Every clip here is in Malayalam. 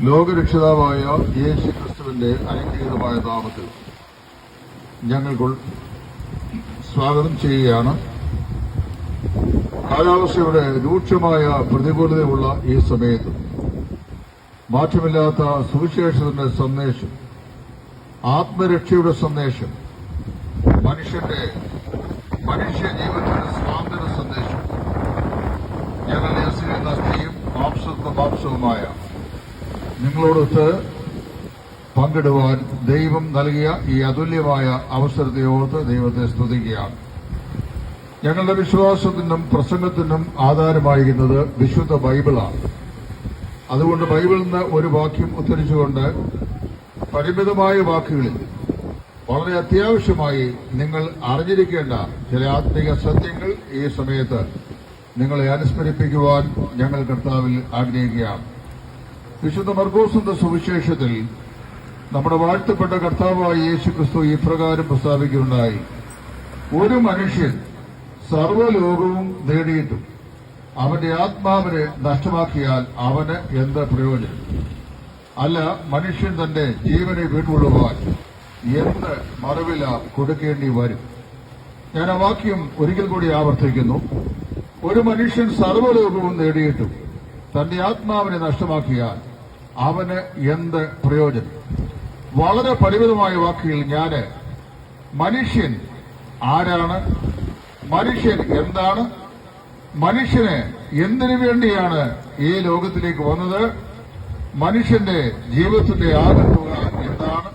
ലോകരക്ഷിതാവായ യേശു ക്രിസ്തുവിന്റെ അനുഗ്രഹീതമായ നാമത്തിൽ ഞങ്ങൾ സ്വാഗതം ചെയ്യുകയാണ്. കാലാവസ്ഥയുടെ രൂക്ഷമായ പ്രതികൂലതയുള്ള ഈ സമയത്ത് മാറ്റമില്ലാത്ത സുവിശേഷത്തിന്റെ സന്ദേശം, ആത്മരക്ഷയുടെ സന്ദേശം, മനുഷ്യ ജീവിതത്തിന്റെ സ്വാതന്ത്ര്യ സന്ദേശം ഞങ്ങളുടെ അസ്ഥിയും അസ്ഥിയും മാംസവുമായ നിങ്ങളോടൊത്ത് പങ്കിടുവാൻ ദൈവം നൽകിയ ഈ അതുല്യമായ അവസരത്തെ ഓർത്ത് ദൈവത്തെ സ്തുതിക്കുകയാണ്. ഞങ്ങളുടെ വിശ്വാസത്തിനും പ്രസംഗത്തിനും ആധാരമായിരിക്കുന്നത് വിശുദ്ധ ബൈബിളാണ്. അതുകൊണ്ട് ബൈബിളിൽ നിന്ന് ഒരു വാക്യം ഉദ്ധരിച്ചുകൊണ്ട് പരിമിതമായ വാക്കുകളിൽ വളരെ അത്യാവശ്യമായി നിങ്ങൾ അറിഞ്ഞിരിക്കേണ്ട ചില ആത്മീയ സത്യങ്ങൾ ഈ സമയത്ത് നിങ്ങളെ അനുസ്മരിപ്പിക്കുവാൻ ഞങ്ങൾ കർത്താവിൽ ആഗ്രഹിക്കുകയാണ്. വിശുദ്ധ മർക്കോസിന്റെ സുവിശേഷത്തിൽ നമ്മുടെ വാഴ്ത്തപ്പെട്ട കർത്താവായ യേശു ക്രിസ്തു ഇപ്രകാരം പ്രസ്താവിക്കുകയുണ്ടായി: ഒരു മനുഷ്യൻ സർവ്വലോകവും നേടിയിട്ടും അവന്റെ ആത്മാവിനെ നഷ്ടമാക്കിയാൽ അവന് എന്ത് പ്രയോജനം? അല്ല, മനുഷ്യൻ തന്റെ ജീവനെ വീണ്ടുകൊള്ളുവാൻ എന്ത് മറുവില കൊടുക്കേണ്ടി വരും? ഞാൻ ആ വാക്യം ഒരിക്കൽ കൂടി ആവർത്തിക്കുന്നു. ഒരു മനുഷ്യൻ സർവ്വലോകവും നേടിയിട്ടും തന്റെ ആത്മാവിനെ നഷ്ടമാക്കിയാൽ അവന് എന്ത് പ്രയോജനം? വളരെ പരിമിതമായ വാക്കുകൾ മനുഷ്യൻ ആരാണ്, മനുഷ്യൻ എന്താണ്, മനുഷ്യന് എന്തിനു വേണ്ടിയാണ് ഈ ലോകത്തിലേക്ക് വന്നത്, മനുഷ്യന്റെ ജീവിതത്തിന്റെ ആകത്തുക എന്താണ്,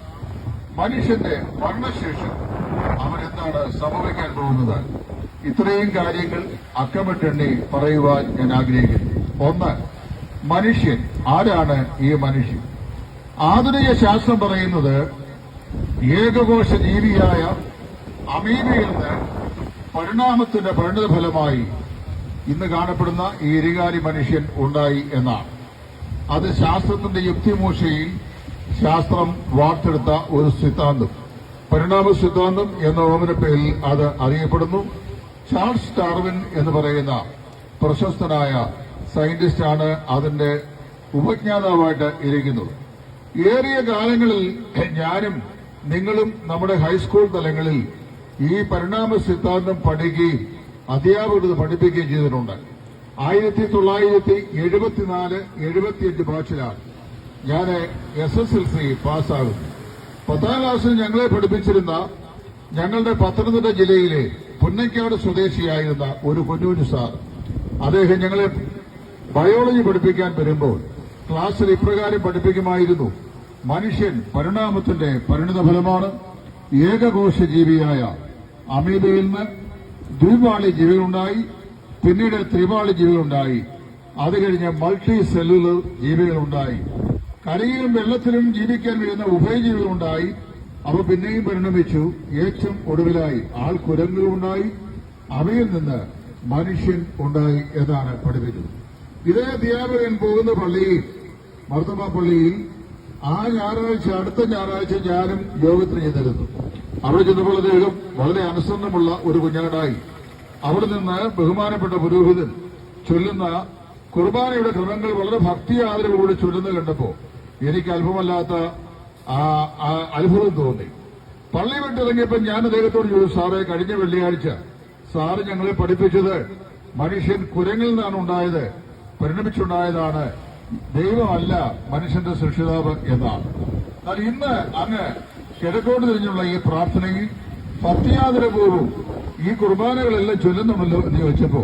മനുഷ്യന്റെ മരണശേഷം അവനെന്താണ് സംഭവിക്കാൻ പോകുന്നത്, ഇത്രയും കാര്യങ്ങൾ അക്കമിട്ടെണ്ണി പറയുവാൻ ഞാൻ ആഗ്രഹിക്കുന്നു. ഒന്ന്, മനുഷ്യൻ ആരാണ്? ഈ മനുഷ്യൻ ആധുനിക ശാസ്ത്രം പറയുന്നത് ഏകകോശ ജീവിയായ അമീബയിൽ നിന്ന് പരിണാമത്തിന്റെ പരിണതഫലമായി ഇന്ന് കാണപ്പെടുന്ന ഈ ഇരുകാലി മനുഷ്യൻ ഉണ്ടായി എന്നാണ്. അത് ശാസ്ത്രത്തിന്റെ യുക്തിമൂശയിൽ ശാസ്ത്രം വാർത്തെടുത്ത ഒരു സിദ്ധാന്തം, പരിണാമ സിദ്ധാന്തം എന്ന ഓമന പേരിൽ അത് അറിയപ്പെടുന്നു. ചാൾസ് ഡാർവിൻ എന്ന് പറയുന്ന പ്രശസ്തനായ സയന്റിസ്റ്റാണ് അതിന്റെ ഉപജ്ഞാതാവായിട്ട് ഇരിക്കുന്നത്. ഏറിയ കാലങ്ങളിൽ ഞാനും നിങ്ങളും നമ്മുടെ ഹൈസ്കൂൾ തലങ്ങളിൽ ഈ പരിണാമ സിദ്ധാന്തം പഠിക്കുകയും അധ്യാപകർ പഠിപ്പിക്കുകയും ചെയ്തിട്ടുണ്ട്. 1974-75 ബാച്ചിലാണ് ഞാൻ SSLC പാസ്സാകുന്നു. 10ാം ക്ലാസ്സിൽ ഞങ്ങളെ പഠിപ്പിച്ചിരുന്ന ഞങ്ങളുടെ പത്തനംതിട്ട ജില്ലയിലെ പുന്നക്കാട് സ്വദേശിയായിരുന്ന ഒരു കുഞ്ഞുകുഞ്ഞു സാർ, അദ്ദേഹം ഞങ്ങളെ ബയോളജി പഠിപ്പിക്കാൻ വരുമ്പോൾ ക്ലാസ്സിൽ ഇപ്രകാരം പഠിപ്പിക്കുമായിരുന്നു: മനുഷ്യൻ പരിണാമത്തിന്റെ പരിണിതഫലമാണ്. ഏകകോശ ജീവിയായ അമീബയിൽ നിന്ന് ദ്വിപാളി ജീവികളുണ്ടായി, പിന്നീട് ത്രിപാളി ജീവികളുണ്ടായി, അത് കഴിഞ്ഞ് മൾട്ടി സെല്ലുലർ ജീവികളുണ്ടായി, കരയിലും വെള്ളത്തിലും ജീവിക്കാൻ കഴിയുന്ന ഉഭയജീവികളുണ്ടായി. അവ പിന്നെയും പരിണമിച്ചു. ഏറ്റവും ഒടുവിലായി ആൾക്കുരങ്ങളുണ്ടായി, അവയിൽ നിന്ന് മനുഷ്യൻ ഉണ്ടായി എന്നാണ് പഠിപ്പിച്ചത്. ഇതേ അധ്യാപകൻ പോകുന്ന പള്ളിയിൽ, മർത്തമ പള്ളിയിൽ, ആ ഞായറാഴ്ച അടുത്ത ഞായറാഴ്ച ഞാനും യോഗത്തിന് ചെയ്തിരുന്നു. അവിടെ ചെന്നപ്പോൾ അദ്ദേഹം വളരെ അനുസരണമുള്ള ഒരു കുഞ്ഞാടായി. അവിടെ നിന്ന് ബഹുമാനപ്പെട്ട പുരോഹിതൻ ചൊല്ലുന്ന കുർബാനയുടെ ക്രമങ്ങൾ വളരെ ഭക്തി ആദരവോടെ ചൊല്ലുന്നത് കണ്ടപ്പോൾ എനിക്ക് അത്ഭുതം തോന്നി. പള്ളി വിട്ടിറങ്ങിയപ്പോൾ ഞാൻ അദ്ദേഹത്തോട് ചോദിച്ചു: സാറേ, കഴിഞ്ഞ വെള്ളിയാഴ്ച സാറ് ഞങ്ങളെ പഠിപ്പിച്ചത് മനുഷ്യൻ കുരങ്ങിൽ നിന്നാണ് ഉണ്ടായത്, പരിണമിച്ചുണ്ടായതാണ്, ദൈവമല്ല മനുഷ്യന്റെ സൃഷ്ടിതാവ് എന്നാണ്. എന്നാൽ ഇന്ന് അങ്ങ് കിഴക്കോട്ട് തിരിഞ്ഞുള്ള ഈ പ്രാർത്ഥനയിൽ ഭക്തിയാദരപൂർവ്വം ഈ കുർബാനകളെല്ലാം ചൊല്ലുന്നുണ്ടല്ലോ എന്ന് ചോദിച്ചപ്പോ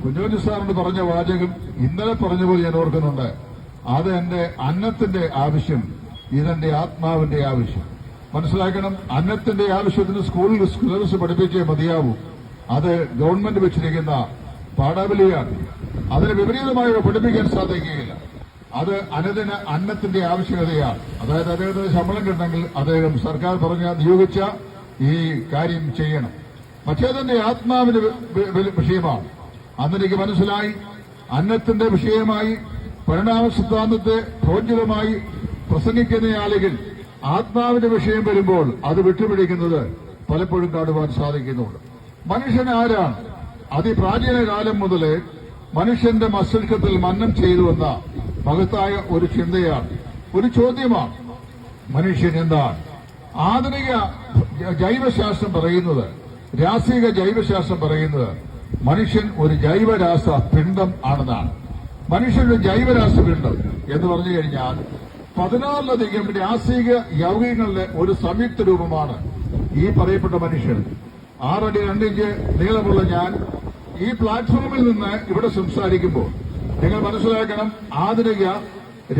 കുഞ്ഞോജി സാറിന് പറഞ്ഞ വാചകം ഇന്നലെ പറഞ്ഞ പോലെ ഞാൻ ഓർക്കുന്നുണ്ട്: അത് എന്റെ അന്നത്തിന്റെ ആവശ്യം, ഇതെന്റെ ആത്മാവിന്റെ ആവശ്യം. മനസ്സിലാക്കണം, അന്നത്തിന്റെ ആവശ്യത്തിന് സ്കൂളിൽ സിലബസ് പഠിപ്പിച്ചേ മതിയാവൂ. അത് ഗവൺമെന്റ് വെച്ചിരിക്കുന്ന പാഠാവലിയാണ്. അതിന് വിപരീതമായി പഠിപ്പിക്കാൻ സാധിക്കുകയില്ല. അത് അനുദിന അന്നത്തിന്റെ ആവശ്യകതയാണ്. അതായത് അദ്ദേഹത്തിന് ശമ്പളം കിട്ടണമെങ്കിൽ അദ്ദേഹം സർക്കാർ നിയോഗിച്ച ഈ കാര്യം ചെയ്യണം. മറ്റേതിന്റെ ആത്മാവിന്റെ വിഷയമാണ്. അന്നെനിക്ക് മനസ്സിലായി, അന്നത്തിന്റെ വിഷയമായി പരിണാമ സിദ്ധാന്തത്തെ പ്രോജ്വലമായി പ്രസംഗിക്കുന്ന ആളുകൾ ആത്മാവിന്റെ വിഷയം വരുമ്പോൾ അത് വിട്ടുപിടിക്കുന്നത് പലപ്പോഴും കാണുവാൻ സാധിക്കുന്നുണ്ട്. മനുഷ്യൻ ആരാണ്? അതിപ്രാചീന കാലം മുതലേ മനുഷ്യന്റെ മസ്തിഷ്കത്തിൽ മന്നം ചെയ്തുവന്ന മഹത്തായ ഒരു ചിന്തയാണ് ഒരു ചോദ്യമാണ്. മനുഷ്യൻ എന്താണ്? ആധുനിക ജൈവശാസ്ത്രം പറയുന്നത്, രാസിക ജൈവശാസ്ത്രം പറയുന്നത് മനുഷ്യൻ ഒരു ജൈവരാസ പിണ്ഡം ആണെന്നാണ്. മനുഷ്യന്റെ ജൈവരാസ പിണ്ഡം എന്ന് പറഞ്ഞു കഴിഞ്ഞാൽ 14ലധികം രാസിക യൗഗികങ്ങളുടെ ഒരു സംയുക്ത രൂപമാണ് ഈ പറയപ്പെട്ട മനുഷ്യൻ. 6 അടി 2 ഇഞ്ച് നീളമുള്ള ഞാൻ ഈ പ്ലാറ്റ്ഫോമിൽ നിന്ന് ഇവിടെ സംസാരിക്കുമ്പോൾ നിങ്ങൾ മനസ്സിലാക്കണം, ആധുനിക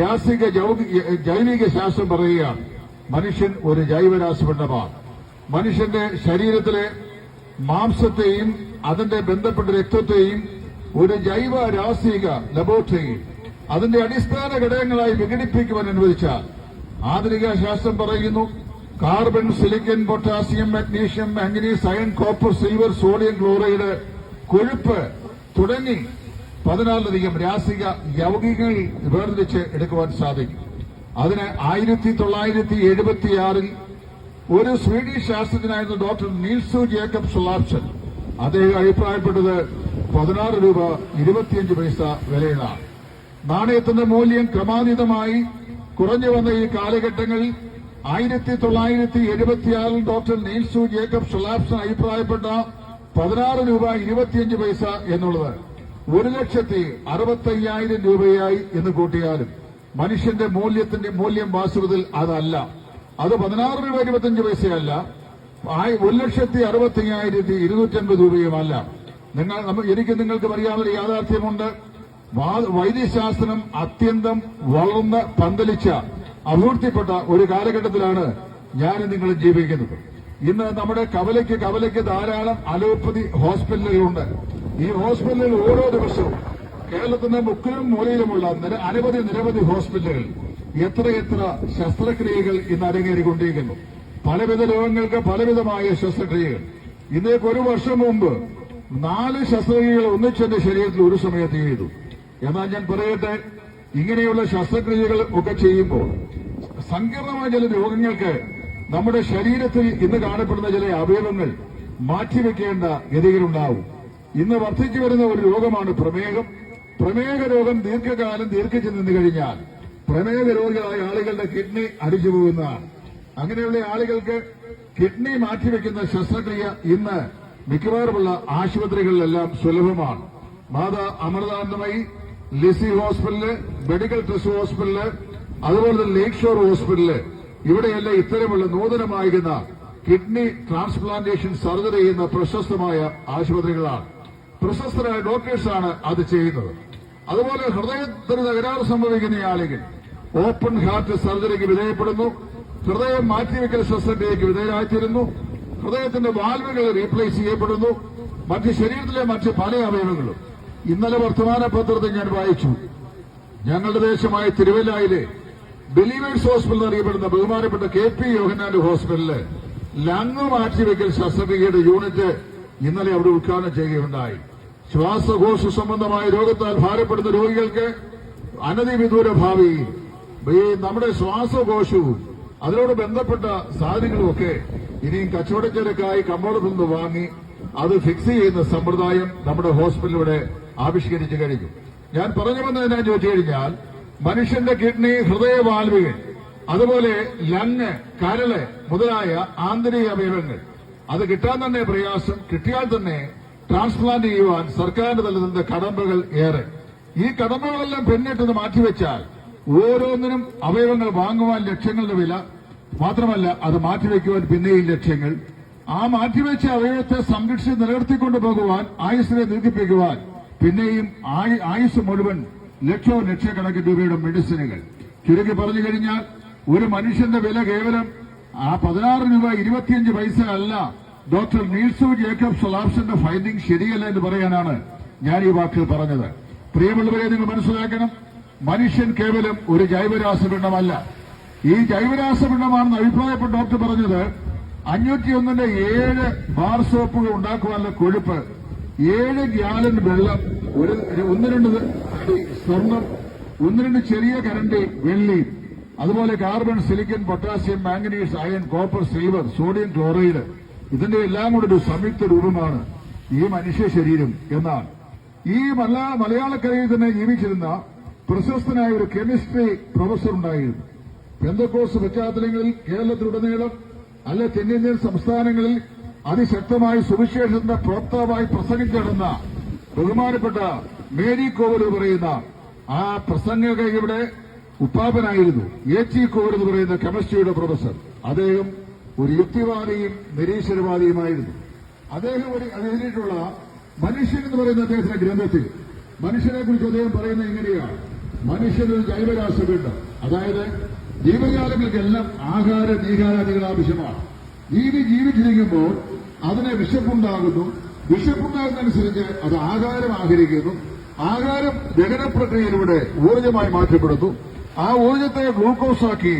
രാസിക ജൈവിക ശാസ്ത്രം പറയുകയാണ് മനുഷ്യൻ ഒരു ജൈവരാസപിണ്ഡമാണ്. മനുഷ്യന്റെ ശരീരത്തിലെ മാംസത്തെയും അതിന്റെ ബന്ധപ്പെട്ട രക്തത്തെയും ഒരു ജൈവ രാസിക ലബോറട്ടറിയിൽ അതിന്റെ അടിസ്ഥാന ഘടകങ്ങളായി വിഘടിപ്പിക്കുവാൻ അനുവദിച്ചാൽ ആധുനിക ശാസ്ത്രം പറയുന്നു carbon, silicon, potassium, magnesium, manganese, iron, copper, silver, sodium chloride, കൊഴുപ്പ് തുടങ്ങി 14ലധികം രാസിക യൗഗികങ്ങൾ വേർതിരിച്ച് എടുക്കുവാൻ സാധിക്കും. അതിന് 1976 ഒരു സ്വീഡിഷ് ശാസ്ത്രജ്ഞനായിരുന്ന ഡോക്ടർ നീൽസു ജേക്കബ് സൊലാപ്സൺ അദ്ദേഹം അഭിപ്രായപ്പെട്ടത് 16 രൂപ 25 പൈസ വിലയുള്ളതാണ്. നാണയത്തിന്റെ മൂല്യം ക്രമാതീതമായി കുറഞ്ഞു വന്ന ഈ കാലഘട്ടങ്ങളിൽ 1976 ഡോക്ടർ നീൽസു ജേക്കബ് സൊലാപ്സൺ അഭിപ്രായപ്പെട്ട 16 രൂപ 25 പൈസ എന്നുള്ളത് 1,65,000 രൂപയായി എന്ന് കൂട്ടിയാലും മനുഷ്യന്റെ മൂല്യം വാസ്തവത്തിൽ അതല്ല. അത് 16 രൂപ 25 പൈസയല്ല, 1,65,250 രൂപയുമല്ല. എനിക്ക് നിങ്ങൾക്ക് അറിയാവുന്ന യാഥാർത്ഥ്യമുണ്ട്. വൈദ്യശാസ്ത്രം അത്യന്തം വളർന്ന് പന്തലിച്ച അഭിവൃദ്ധിപ്പെട്ട ഒരു കാലഘട്ടത്തിലാണ് ഞാൻ നിങ്ങൾ ജീവിക്കുന്നത്. ഇന്ന് നമ്മുടെ കവലയ്ക്ക് ധാരാളം അലോപ്പതി ഹോസ്പിറ്റലുകളുണ്ട്. ഈ ഹോസ്പിറ്റലുകൾ ഓരോ ദിവസവും കേരളത്തിന്റെ മുക്കിലും മൂലയിലുമുള്ള നിരവധി ഹോസ്പിറ്റലുകൾ എത്ര ശസ്ത്രക്രിയകൾ ഇന്ന് അരങ്ങേറിക്കൊണ്ടിരിക്കുന്നു. പലവിധ രോഗങ്ങൾക്ക് പലവിധമായ ശസ്ത്രക്രിയകൾ. ഇന്നേക്ക് 1 വർഷം മുമ്പ് 4 ശസ്ത്രക്രിയകൾ ഒന്നിച്ചെന്റെ ശരീരത്തിൽ ഒരു സമയത്ത് ചെയ്തു. എന്നാൽ ഞാൻ പറയട്ടെ, ഇങ്ങനെയുള്ള ശസ്ത്രക്രിയകൾ ഒക്കെ ചെയ്യുമ്പോൾ സങ്കീർണമായ ചില രോഗങ്ങൾക്ക് നമ്മുടെ ശരീരത്തിൽ ഇന്ന് കാണപ്പെടുന്ന ചില അവയവങ്ങൾ മാറ്റിവെക്കേണ്ട ഗതികളുണ്ടാവും. ഇന്ന് വർദ്ധിച്ചു വരുന്ന ഒരു രോഗമാണ് പ്രമേഹം. പ്രമേഹ രോഗം ദീർഘിച്ചു നിന്ന് കഴിഞ്ഞാൽ പ്രമേഹ രോഗികളായ ആളുകളുടെ കിഡ്നി അടിച്ചു പോകുന്നതാണ്. അങ്ങനെയുള്ള ആളുകൾക്ക് കിഡ്നി മാറ്റിവെക്കുന്ന ശസ്ത്രക്രിയ ഇന്ന് മിക്കവാറുമുള്ള ആശുപത്രികളിലെല്ലാം സുലഭമാണ്. Mata Amritanandamayi, Lisie hospital, medical trust hospital, അതുപോലെ തന്നെ ലേക്ക് ഷോർ ഹോസ്പിറ്റല്, ഇവിടെയെല്ലാം ഇത്തരമുള്ള നൂതനമായിരുന്ന കിഡ്നി ട്രാൻസ്പ്ലാന്റേഷൻ സർജറി ചെയ്യുന്ന പ്രശസ്തമായ ആശുപത്രികളാണ്. പ്രശസ്തരായ ഡോക്ടേഴ്സാണ് അത് ചെയ്യുന്നത്. അതുപോലെ ഹൃദയത്തിന് തകരാറ് സംഭവിക്കുന്ന ആളുകൾ ഓപ്പൺ ഹാർട്ട് സർജറിക്ക് വിധേയപ്പെടുന്നു. ഹൃദയം മാറ്റിവെക്കൽ ശസ്ത്രക്രിയയ്ക്ക് വിധേയരായിത്തീരുന്നു. ഹൃദയത്തിന്റെ വാൽവുകൾ റീപ്ലേസ് ചെയ്യപ്പെടുന്നു. ശരീരത്തിലെ മറ്റ് പല അവയവങ്ങളും. ഇന്നലെ വർത്തമാന പത്രത്തിൽ ഞാൻ വായിച്ചു, ഞങ്ങളുടെ ദേശമായ തിരുവല്ലയിലെ ബിലീവേഴ്സ് ഹോസ്പിറ്റൽ എന്നറിയപ്പെടുന്ന ബഹുമാനപ്പെട്ട KP യോഹന്നാന്റെ ഹോസ്പിറ്റലില് ലങ് മാറ്റിവെക്കൽ ശസ്ത്രക്രിയയുടെ യൂണിറ്റ് ഇന്നലെ അവിടെ ഉദ്ഘാടനം ചെയ്യുകയുണ്ടായി. ശ്വാസകോശ സംബന്ധമായ രോഗത്താൽ ഭാരപ്പെടുന്ന രോഗികൾക്ക് അനധിവിദൂര ഭാവിയിൽ ഈ നമ്മുടെ ശ്വാസകോശവും അതിനോട് ബന്ധപ്പെട്ട സാധനങ്ങളുമൊക്കെ ഇനിയും കച്ചവടച്ചരക്കായി കമ്പോളത്തിൽ നിന്ന് വാങ്ങി അത് ഫിക്സ് ചെയ്യുന്ന സമ്പ്രദായം നമ്മുടെ ഹോസ്പിറ്റലിലൂടെ ആവിഷ്കരിച്ചു കഴിഞ്ഞു. ഞാൻ പറഞ്ഞു വന്നതിനാ ചോദിച്ചു കഴിഞ്ഞാൽ മനുഷ്യന്റെ കിഡ്നി, ഹൃദയവാൽവുകൾ, അതുപോലെ ലങ്, കരള് മുതലായ ആന്തരിക അവയവങ്ങൾ അത് കിട്ടാൻ തന്നെ പ്രയാസം. കിട്ടിയാൽ തന്നെ ട്രാൻസ്പ്ലാന്റ് ചെയ്യുവാൻ സർക്കാരിന്റെ തലത്തിൽ കടമ്പകൾ ഏറെ. ഈ കടമ്പകളെല്ലാം പിന്നിട്ട് മാറ്റിവെച്ചാൽ ഓരോന്നിനും അവയവങ്ങൾ വാങ്ങുവാൻ ലക്ഷങ്ങളുടെ വില, മാത്രമല്ല അത് മാറ്റിവെക്കുവാൻ പിന്നെയും ലക്ഷ്യങ്ങൾ. ആ മാറ്റിവെച്ച അവയവത്തെ സംരക്ഷിച്ച് നിലനിർത്തിക്കൊണ്ടു പോകുവാൻ, ആയുസ്സിനെ ദീർഘിപ്പിക്കുവാൻ പിന്നെയും ആയുസ് മുഴുവൻ ലക്ഷക്കണക്കിന് രൂപയുടെ മെഡിസിനുകൾ. ചുരുക്കി പറഞ്ഞു കഴിഞ്ഞാൽ ഒരു മനുഷ്യന്റെ വില കേവലം 16 രൂപ 25 പൈസ അല്ല. ഡോക്ടർ നീൽസു ജേക്കബ് സൊലാപ്സന്റെ ഫൈൻഡിംഗ് ശരിയല്ല എന്ന് പറയാനാണ് ഞാൻ ഈ വാക്കുകൾ പറഞ്ഞത്. പ്രിയമുള്ളവരെ, നിങ്ങൾ മനസ്സിലാക്കണം, മനുഷ്യൻ കേവലം ഒരു ജൈവരാസപിണ്ഡമല്ല. ഈ ജൈവരാസപിണ്ഡമാണെന്ന് അഭിപ്രായപ്പെട്ട ഡോക്ടർ പറഞ്ഞത് 501 7 ബാർ സോപ്പുകൾ ഉണ്ടാക്കുവാനുള്ള കൊഴുപ്പ്, 7 ഗ്യാലൻ വെള്ളം, 1-2 അടി സ്വർണം, 1-2 ചെറിയ കരണ്ടി വെള്ളി, അതുപോലെ carbon, silicon, potassium, manganese, iron, copper, silver, sodium chloride, ഇതിന്റെ എല്ലാം കൂടെ ഒരു സംയുക്ത രൂപമാണ് ഈ മനുഷ്യ ശരീരം എന്നാണ്. ഈ മലയാളക്കരയിൽ തന്നെ ജീവിച്ചിരുന്ന പ്രശസ്തനായ ഒരു കെമിസ്ട്രി പ്രൊഫസർ ഉണ്ടായിരുന്നു. പെന്തക്കോസ്ത് പശ്ചാത്തലങ്ങളിൽ കേരളത്തിലുടനീളം അല്ലെ തെന്നിന്ത്യൻ സംസ്ഥാനങ്ങളിൽ അതിശക്തമായി സുവിശേഷത്തിന്റെ പ്രോക്താവായി പ്രസംഗിച്ചിടുന്ന ബഹുമാനപ്പെട്ട മേരി കോവൽ പറയുന്ന ആ പ്രസംഗകയുടെ ഉപ്പാപ്പനായിരുന്നു എച്ച് കോവൽ എന്ന് പറയുന്ന കെമിസ്ട്രിയുടെ പ്രൊഫസർ. അദ്ദേഹം ഒരു യുക്തിവാദിയും നിരീശ്വരവാദിയുമായിരുന്നു. അദ്ദേഹം എഴുതിയിട്ടുള്ള മനുഷ്യൻ എന്ന് പറയുന്ന അദ്ദേഹത്തിന്റെ ഗ്രന്ഥത്തിൽ മനുഷ്യനെ കുറിച്ച് അദ്ദേഹം പറയുന്നത് ഇങ്ങനെയാണ്: മനുഷ്യനൊരു ജൈവരാശിയുണ്ട്. അതായത് ജീവജാലങ്ങൾക്കെല്ലാം ആഹാര നീഹാരാദികൾ ആവശ്യമാണ്. ജീവിച്ചിരിക്കുമ്പോൾ അതിന് വിശപ്പുണ്ടാകുന്നു. വിശപ്പുണ്ടാകുന്നതനുസരിച്ച് അത് ആഹാരം ആഹരിക്കുന്നു. ആഹാരം ദഹന പ്രക്രിയയിലൂടെ ഊർജ്ജമായി മാറ്റപ്പെടുന്നു. ആ ഊർജ്ജത്തെ ഗ്ലൂക്കോസാക്കി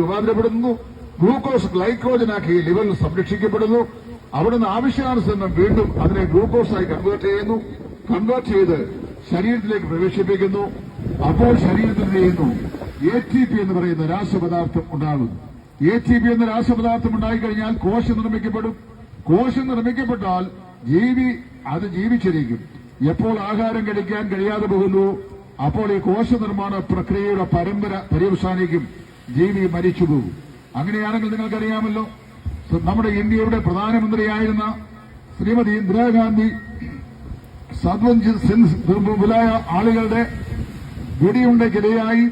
രൂപാന്തരപ്പെടുന്നു. ഗ്ലൂക്കോസ് ഗ്ലൈക്കോജനാക്കി ലിവറിൽ സംരക്ഷിക്കപ്പെടുന്നു. അവിടുന്ന് ആവശ്യാനുസരണം വീണ്ടും അതിനെ ഗ്ലൂക്കോസായി കൺവേർട്ട് ചെയ്ത് ശരീരത്തിലേക്ക് പ്രവേശിപ്പിക്കുന്നു. അപ്പോൾ ശരീരത്തിൽ ചെയ്യുന്നു ATP എന്ന് പറയുന്ന രാസപദാർത്ഥം ഉണ്ടാകുന്നു. ATP എന്ന രാസപദാർത്ഥം ഉണ്ടായിക്കഴിഞ്ഞാൽ കോശം നിർമ്മിക്കപ്പെടും. കോശം നിർമ്മിക്കപ്പെട്ടാൽ അത് ജീവിച്ചിരിക്കും. എപ്പോൾ ആഹാരം കഴിക്കാൻ കഴിയാതെ പോകുന്നു, അപ്പോൾ ഈ കോശ നിർമ്മാണ പ്രക്രിയയുടെ പരമ്പര പര്യവസാനിക്കും. ജീവി മരിച്ചുപോകും. അങ്ങനെയാണെങ്കിൽ നിങ്ങൾക്കറിയാമല്ലോ, നമ്മുടെ ഇന്ത്യയുടെ പ്രധാനമന്ത്രിയായിരുന്ന ശ്രീമതി ഇന്ദിരാഗാന്ധി സദ്വഞ്ജിത് സിംഗ് മുതലായ ആളുകളുടെ വെടിയുണ്ടയ്ക്കിരയായി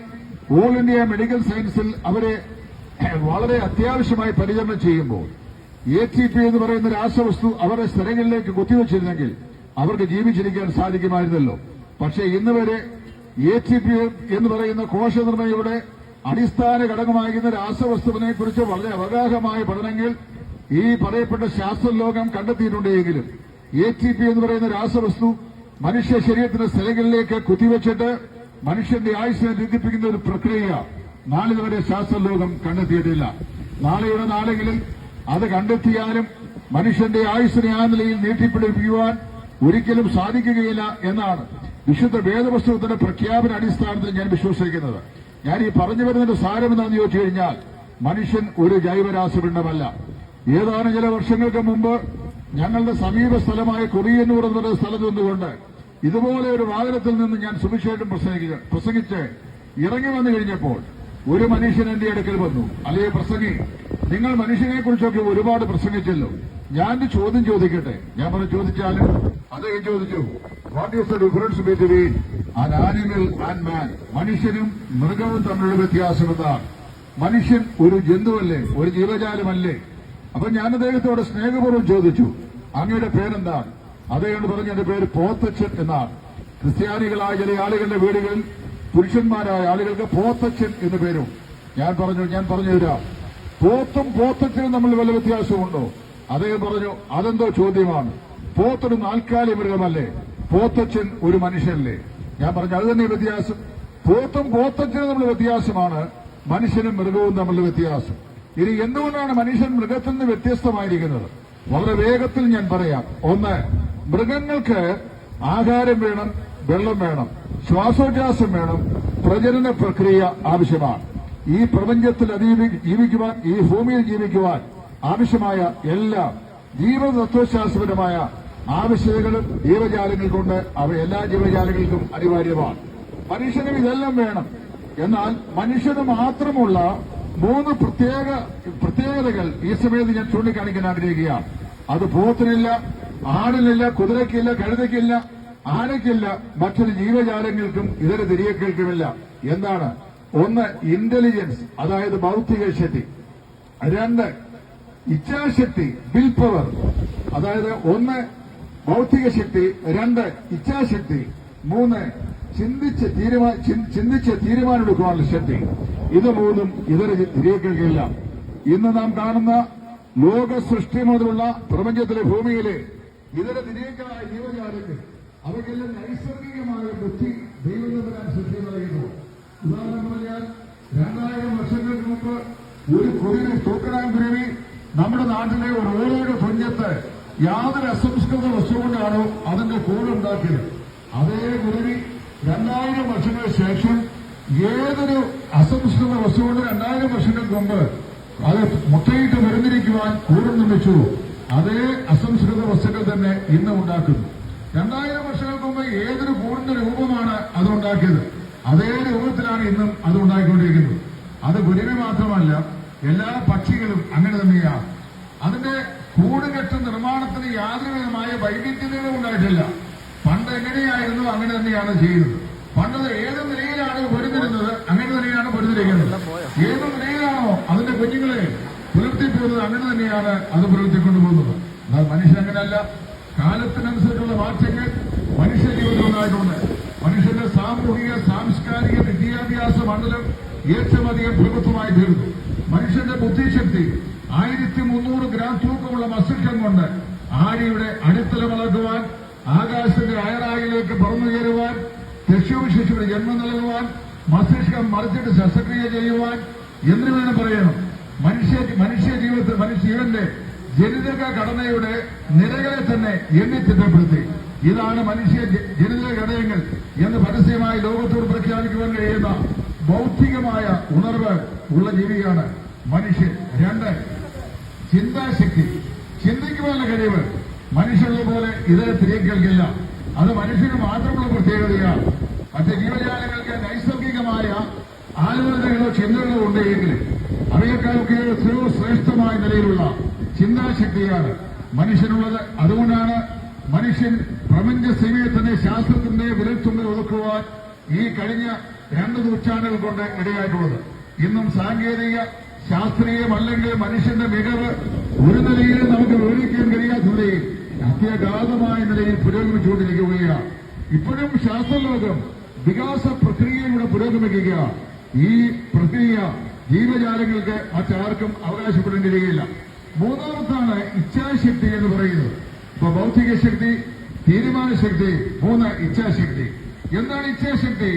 ഓൾ ഇന്ത്യ മെഡിക്കൽ സയൻസിൽ അവരെ വളരെ അത്യാവശ്യമായി പരിചരണം ചെയ്യുമ്പോൾ ATP എന്ന് പറയുന്ന രാസവസ്തു അവരുടെ സ്ഥലങ്ങളിലേക്ക് കുത്തിവെച്ചിരുന്നെങ്കിൽ അവർക്ക് ജീവിച്ചിരിക്കാൻ സാധിക്കുമായിരുന്നല്ലോ. പക്ഷേ ഇന്ന് വരെ ATP എന്ന് പറയുന്ന കോശനിർമ്മയുടെ അടിസ്ഥാന ഘടകമായിരുന്ന രാസവസ്തുവിനെ കുറിച്ച് വളരെ അവഗാഹമായ പഠനങ്ങൾ ഈ പറയപ്പെട്ട ശാസ്ത്രലോകം കണ്ടെത്തിയിട്ടുണ്ടെങ്കിലും ATP എന്ന് പറയുന്ന രാസവസ്തു മനുഷ്യ ശരീരത്തിന്റെ സ്ഥലങ്ങളിലേക്ക് കുത്തിവെച്ചിട്ട് മനുഷ്യന്റെ ആയുസ്സിനെ ദീർഘിപ്പിക്കുന്ന ഒരു പ്രക്രിയ നാളിതുവരെ ശാസ്ത്രലോകം കണ്ടെത്തിയിട്ടില്ല. നാളെയുടെ നാളെങ്കിലും അത് കണ്ടെത്തിയാലും മനുഷ്യന്റെ ആയുസ്സിനെ ആ നിലയിൽ നീട്ടിപ്പിടിപ്പിക്കുവാൻ ഒരിക്കലും സാധിക്കുകയില്ല എന്നാണ് വിശുദ്ധ വേദപുസ്തകത്തിന്റെ പ്രഖ്യാപന അടിസ്ഥാനത്തിൽ ഞാൻ വിശ്വസിക്കുന്നത്. ഞാൻ ഈ പറഞ്ഞു വരുന്നതിന്റെ സാരമെന്താണെന്ന് ചോദിച്ചു കഴിഞ്ഞാൽ, മനുഷ്യൻ ഒരു ജൈവരാസപിണ്ഡമല്ല. ഏതാനും ചില വർഷങ്ങൾക്ക് മുമ്പ് ഞങ്ങളുടെ സമീപ സ്ഥലമായ കൊറിയന്നൂർ എന്ന സ്ഥലത്ത് നിന്നുകൊണ്ട് ഇതുപോലെ ഒരു വാഹനത്തിൽ നിന്ന് ഞാൻ സുവിശേഷം പ്രസംഗിച്ച് ഇറങ്ങി വന്നു കഴിഞ്ഞപ്പോൾ ഒരു മനുഷ്യൻ എന്റെ അടുക്കൽ വന്നു. അല്ലേ പ്രസംഗി, നിങ്ങൾ മനുഷ്യനെ കുറിച്ചൊക്കെ ഒരുപാട് പ്രസംഗിച്ചല്ലോ, ഞാൻ ചോദ്യം ചോദിക്കട്ടെ. ഞാൻ പറഞ്ഞു ചോദിച്ചാലും അദ്ദേഹം ചോദിച്ചു, what is the difference between an animal and man? മനുഷ്യനും മൃഗവും തമ്മിലുള്ള വ്യത്യാസം എന്താണ്? മനുഷ്യൻ ഒരു ജന്തുവല്ലേ, ഒരു ജീവജാലമല്ലേ? അപ്പൊ ഞാൻ അദ്ദേഹത്തോട് സ്നേഹപൂർവ്വം ചോദിച്ചു, അങ്ങയുടെ പേരെന്താണ്? അദ്ദേഹം പറഞ്ഞു, എന്റെ പേര് പോത്തച്ഛൻ എന്നാണ്. ക്രിസ്ത്യാനികളായ ചില ആളുകളുടെ വീടുകളിൽ പുരുഷന്മാരായ ആളുകൾക്ക് പോത്തച്ഛൻ എന്ന് പേരും. ഞാൻ പറഞ്ഞു തരാം, പോത്തും പോത്തച്ഛനും തമ്മിൽ വല്ല വ്യത്യാസമുണ്ടോ? അദ്ദേഹം പറഞ്ഞു, അതെന്തോ ചോദ്യമാണ്. പോത്തൊരു നാൽക്കാലി മൃഗമല്ലേ, പോത്തച്ഛൻ ഒരു മനുഷ്യനല്ലേ? ഞാൻ പറഞ്ഞു, അത് തന്നെ വ്യത്യാസം. പോത്തും പോത്തച്ഛനും തമ്മിൽ വ്യത്യാസമാണ്, മനുഷ്യനും മൃഗവും തമ്മിലുള്ള വ്യത്യാസം. ഇനി എന്തുകൊണ്ടാണ് മനുഷ്യൻ മൃഗത്തിൽ നിന്ന് വ്യത്യസ്തമായിരിക്കുന്നത്? വളരെ വേഗത്തിൽ ഞാൻ പറയാം. ഒന്ന്, മൃഗങ്ങൾക്ക് ആഹാരം വേണം, വെള്ളം വേണം, ശ്വാസോച്ഛ്വാസം വേണം, പ്രജനന പ്രക്രിയ ആവശ്യമാണ്. ഈ പ്രപഞ്ചത്തിൽ ജീവിക്കുവാൻ, ഈ ഭൂമിയിൽ ജീവിക്കുവാൻ ആവശ്യമായ എല്ലാ ജീവതത്വശാസ്ത്രപരമായ ആവശ്യകതകളും ജീവജാലങ്ങൾക്കുണ്ട്. അവ എല്ലാ ജീവജാലങ്ങൾക്കും അനിവാര്യമാണ്. മനുഷ്യനും ഇതെല്ലാം വേണം. എന്നാൽ മനുഷ്യന് മാത്രമുള്ള 3 പ്രത്യേകതകൾ ഈ സമയത്ത് ഞാൻ ചൂണ്ടിക്കാണിക്കാൻ ആഗ്രഹിക്കുകയാണ്. അത് പോത്തിനില്ല, ആടിനില്ല, കുതിരയ്ക്കില്ല, കഴുതയ്ക്കില്ല, ആനയ്ക്കില്ല, മറ്റൊരു ജീവജാലങ്ങൾക്കും ഇതര തിരിയക്കൾക്കുമില്ല. എന്താണ്? ഒന്ന്, ഇന്റലിജൻസ്, അതായത് ഭൗതിക ശക്തി. 2, ഇച്ഛാശക്തി, വിൽ പവർ. അതായത് 1 ഭൗതിക ശക്തി, 2 ഇച്ഛാശക്തി, 3 ചിന്തിച്ച് തീരുമാനമെടുക്കുവാനുള്ള ശക്തി. ഇത് 3ഉം ഇതര തിരിയക്കൾക്കില്ല. ഇന്ന് നാം കാണുന്ന ലോക സൃഷ്ടി മുതലുള്ള പ്രപഞ്ചത്തിലെ ഭൂമിയിലെ ഇതര തിരിയക്കളായ ജീവജാലങ്ങൾ അവയ്ക്കെല്ലാം നൈസർഗികമായ ബുദ്ധി ദൈവം സൃഷ്ടി നൽകുന്നു. ഉദാഹരണം പറഞ്ഞാൽ 2000 വർഷങ്ങൾക്ക് മുമ്പ് ഒരു കുരുവി, തൂക്കനാൻ കുരുവി നമ്മുടെ നാട്ടിലെ ഒരു ഓലയുടെ തുഞ്ചത്ത് യാതൊരു അസംസ്കൃത വസ്തു കൊണ്ടാണോ അതിന്റെ കൂടുണ്ടാക്കിയത്, അതേ കുരുവി 2000 വർഷങ്ങൾക്ക് ശേഷം ഏതൊരു അസംസ്കൃത വസ്തു കൊണ്ട് 2000 വർഷങ്ങൾക്ക് മുമ്പ് അത് മുട്ടയിട്ട് വരുന്നിരിക്കുവാൻ കൂടും നിർമ്മിച്ചു, അതേ അസംസ്കൃത വസ്തുക്കൾ തന്നെ ഇന്ന് ഉണ്ടാക്കുന്നു. 2000 വർഷങ്ങൾക്ക് മുമ്പ് ഏതൊരു കൂടിന്റെ രൂപമാണ് അതുണ്ടാക്കിയത്, അതേ രൂപത്തിലാണ് ഇന്നും അത് ഉണ്ടായിക്കൊണ്ടിരിക്കുന്നത്. അത് കുരുവി മാത്രമല്ല, എല്ലാ പക്ഷികളും അങ്ങനെ തന്നെയാണ്. അതിന്റെ കൂടുകെട്ട് നിർമ്മാണത്തിന് യാതൊരു വിധമായ വൈവിധ്യതകളും ഉണ്ടായിട്ടില്ല. പണ്ട് എങ്ങനെയായിരുന്നു അങ്ങനെ തന്നെയാണ് ചെയ്യുന്നത്. പണ്ടത് ഏത് നിലയിലാണ് പൊരുന്നിരുന്നത് അങ്ങനെ തന്നെയാണ് പൊരുന്നിരിക്കുന്നത്. ഏത് നിലയിലാണോ അതിന്റെ കുഞ്ഞുങ്ങളെ പുലർത്തിപ്പോകുന്നത് അങ്ങനെ തന്നെയാണ് അത് പുലർത്തിക്കൊണ്ടുപോകുന്നത്. എന്നാൽ മനുഷ്യൻ അങ്ങനെയല്ല. കാലത്തിനനുസരിച്ചുള്ള മാറ്റങ്ങൾ മനുഷ്യ ജീവിതത്തിൽ ഉണ്ടായിട്ടുണ്ട്. മനുഷ്യന്റെ സാമൂഹിക സാംസ്കാരിക വിദ്യാഭ്യാസ മണ്ഡലം ഏറ്റവും അധികം പ്രബുദ്ധമായി തീർന്നു. മനുഷ്യന്റെ ബുദ്ധിശക്തി 1300 ഗ്രാം തൂക്കമുള്ള മസ്തിഷ്കം കൊണ്ട് ആര്യയുടെ അടിത്തല വളർത്തുവാൻ, ആകാശത്തിന്റെ അയറായിലേക്ക് പറന്നുയരുവാൻ, ശിശുവിന് ജന്മം നൽകുവാൻ, മസ്തിഷ്കം മറിച്ചിട്ട് ശസ്ത്രക്രിയ ചെയ്യുവാൻ എന്ന് വേണം പറയണം. മനുഷ്യ ജീവന്റെ ജനിതക ഘടനയുടെ നിരകളെ തന്നെ എണ്ണിത്തിട്ടപ്പെടുത്തി. ഇതാണ് മനുഷ്യ ജനിതക ഘടകങ്ങൾ എന്ന് പരസ്യമായി ലോകത്തോട് പ്രഖ്യാപിക്കുവാൻ കഴിയുന്ന ബൗദ്ധികമായ ഉണർവ് ഉള്ള ജീവിയാണ് മനുഷ്യൻ. 2, ചിന്താശക്തി, ചിന്തിക്കുവാനുള്ള കഴിവ് മനുഷ്യരുടെ പോലെ ഇതര സ്ത്രീകൾക്കില്ല. അത് മനുഷ്യന് മാത്രമുള്ള പ്രത്യേകതയാണ്. മറ്റ് ജീവജാലങ്ങൾക്ക് നൈസർഗികമായ ആലോചനകളോ ചിന്തകളോ ഉണ്ടെങ്കിലും അവയെക്കാളൊക്കെ ശ്രേഷ്ഠമായ നിലയിലുള്ള ചിന്താശക്തിയാണ് മനുഷ്യനുള്ളത്. അതുകൊണ്ടാണ് മനുഷ്യൻ പ്രപഞ്ച സീമയെ തന്നെ ശാസ്ത്രത്തിന്റെ വിരൽത്തുമ്പിൽ ഒതുക്കുവാൻ ഈ കഴിഞ്ഞ 2 നൂറ്റാണ്ടുകൾ കൊണ്ട് ഇടയായിട്ടുള്ളത്. ഇന്നും സാങ്കേതിക ശാസ്ത്രീയമല്ലെങ്കിൽ മനുഷ്യന്റെ മികവ് ഒരു നിലയിലും നമുക്ക് വിവരിക്കാൻ കഴിയാത്ത നിലയിൽ അത്യഗാധമായ നിലയിൽ പുരോഗമിച്ചുകൊണ്ടിരിക്കുകയാണ്. ഇപ്പോഴും ശാസ്ത്രലോകം വികാസ പ്രക്രിയയിലൂടെ പുരോഗമിക്കുക. ഈ പ്രക്രിയ ജീവജാലങ്ങൾക്ക് മറ്റാർക്കും അവകാശപ്പെടാൻ കഴിയുകയില്ല. 3ാമത്താണ് ഇച്ഛാശക്തി എന്ന് പറയുന്നത്. ഇപ്പൊ ഭൗതിക ശക്തി, തീരുമാനശക്തി, 3 ഇച്ഛാശക്തി. എന്താണ് ഇച്ഛാശക്തി?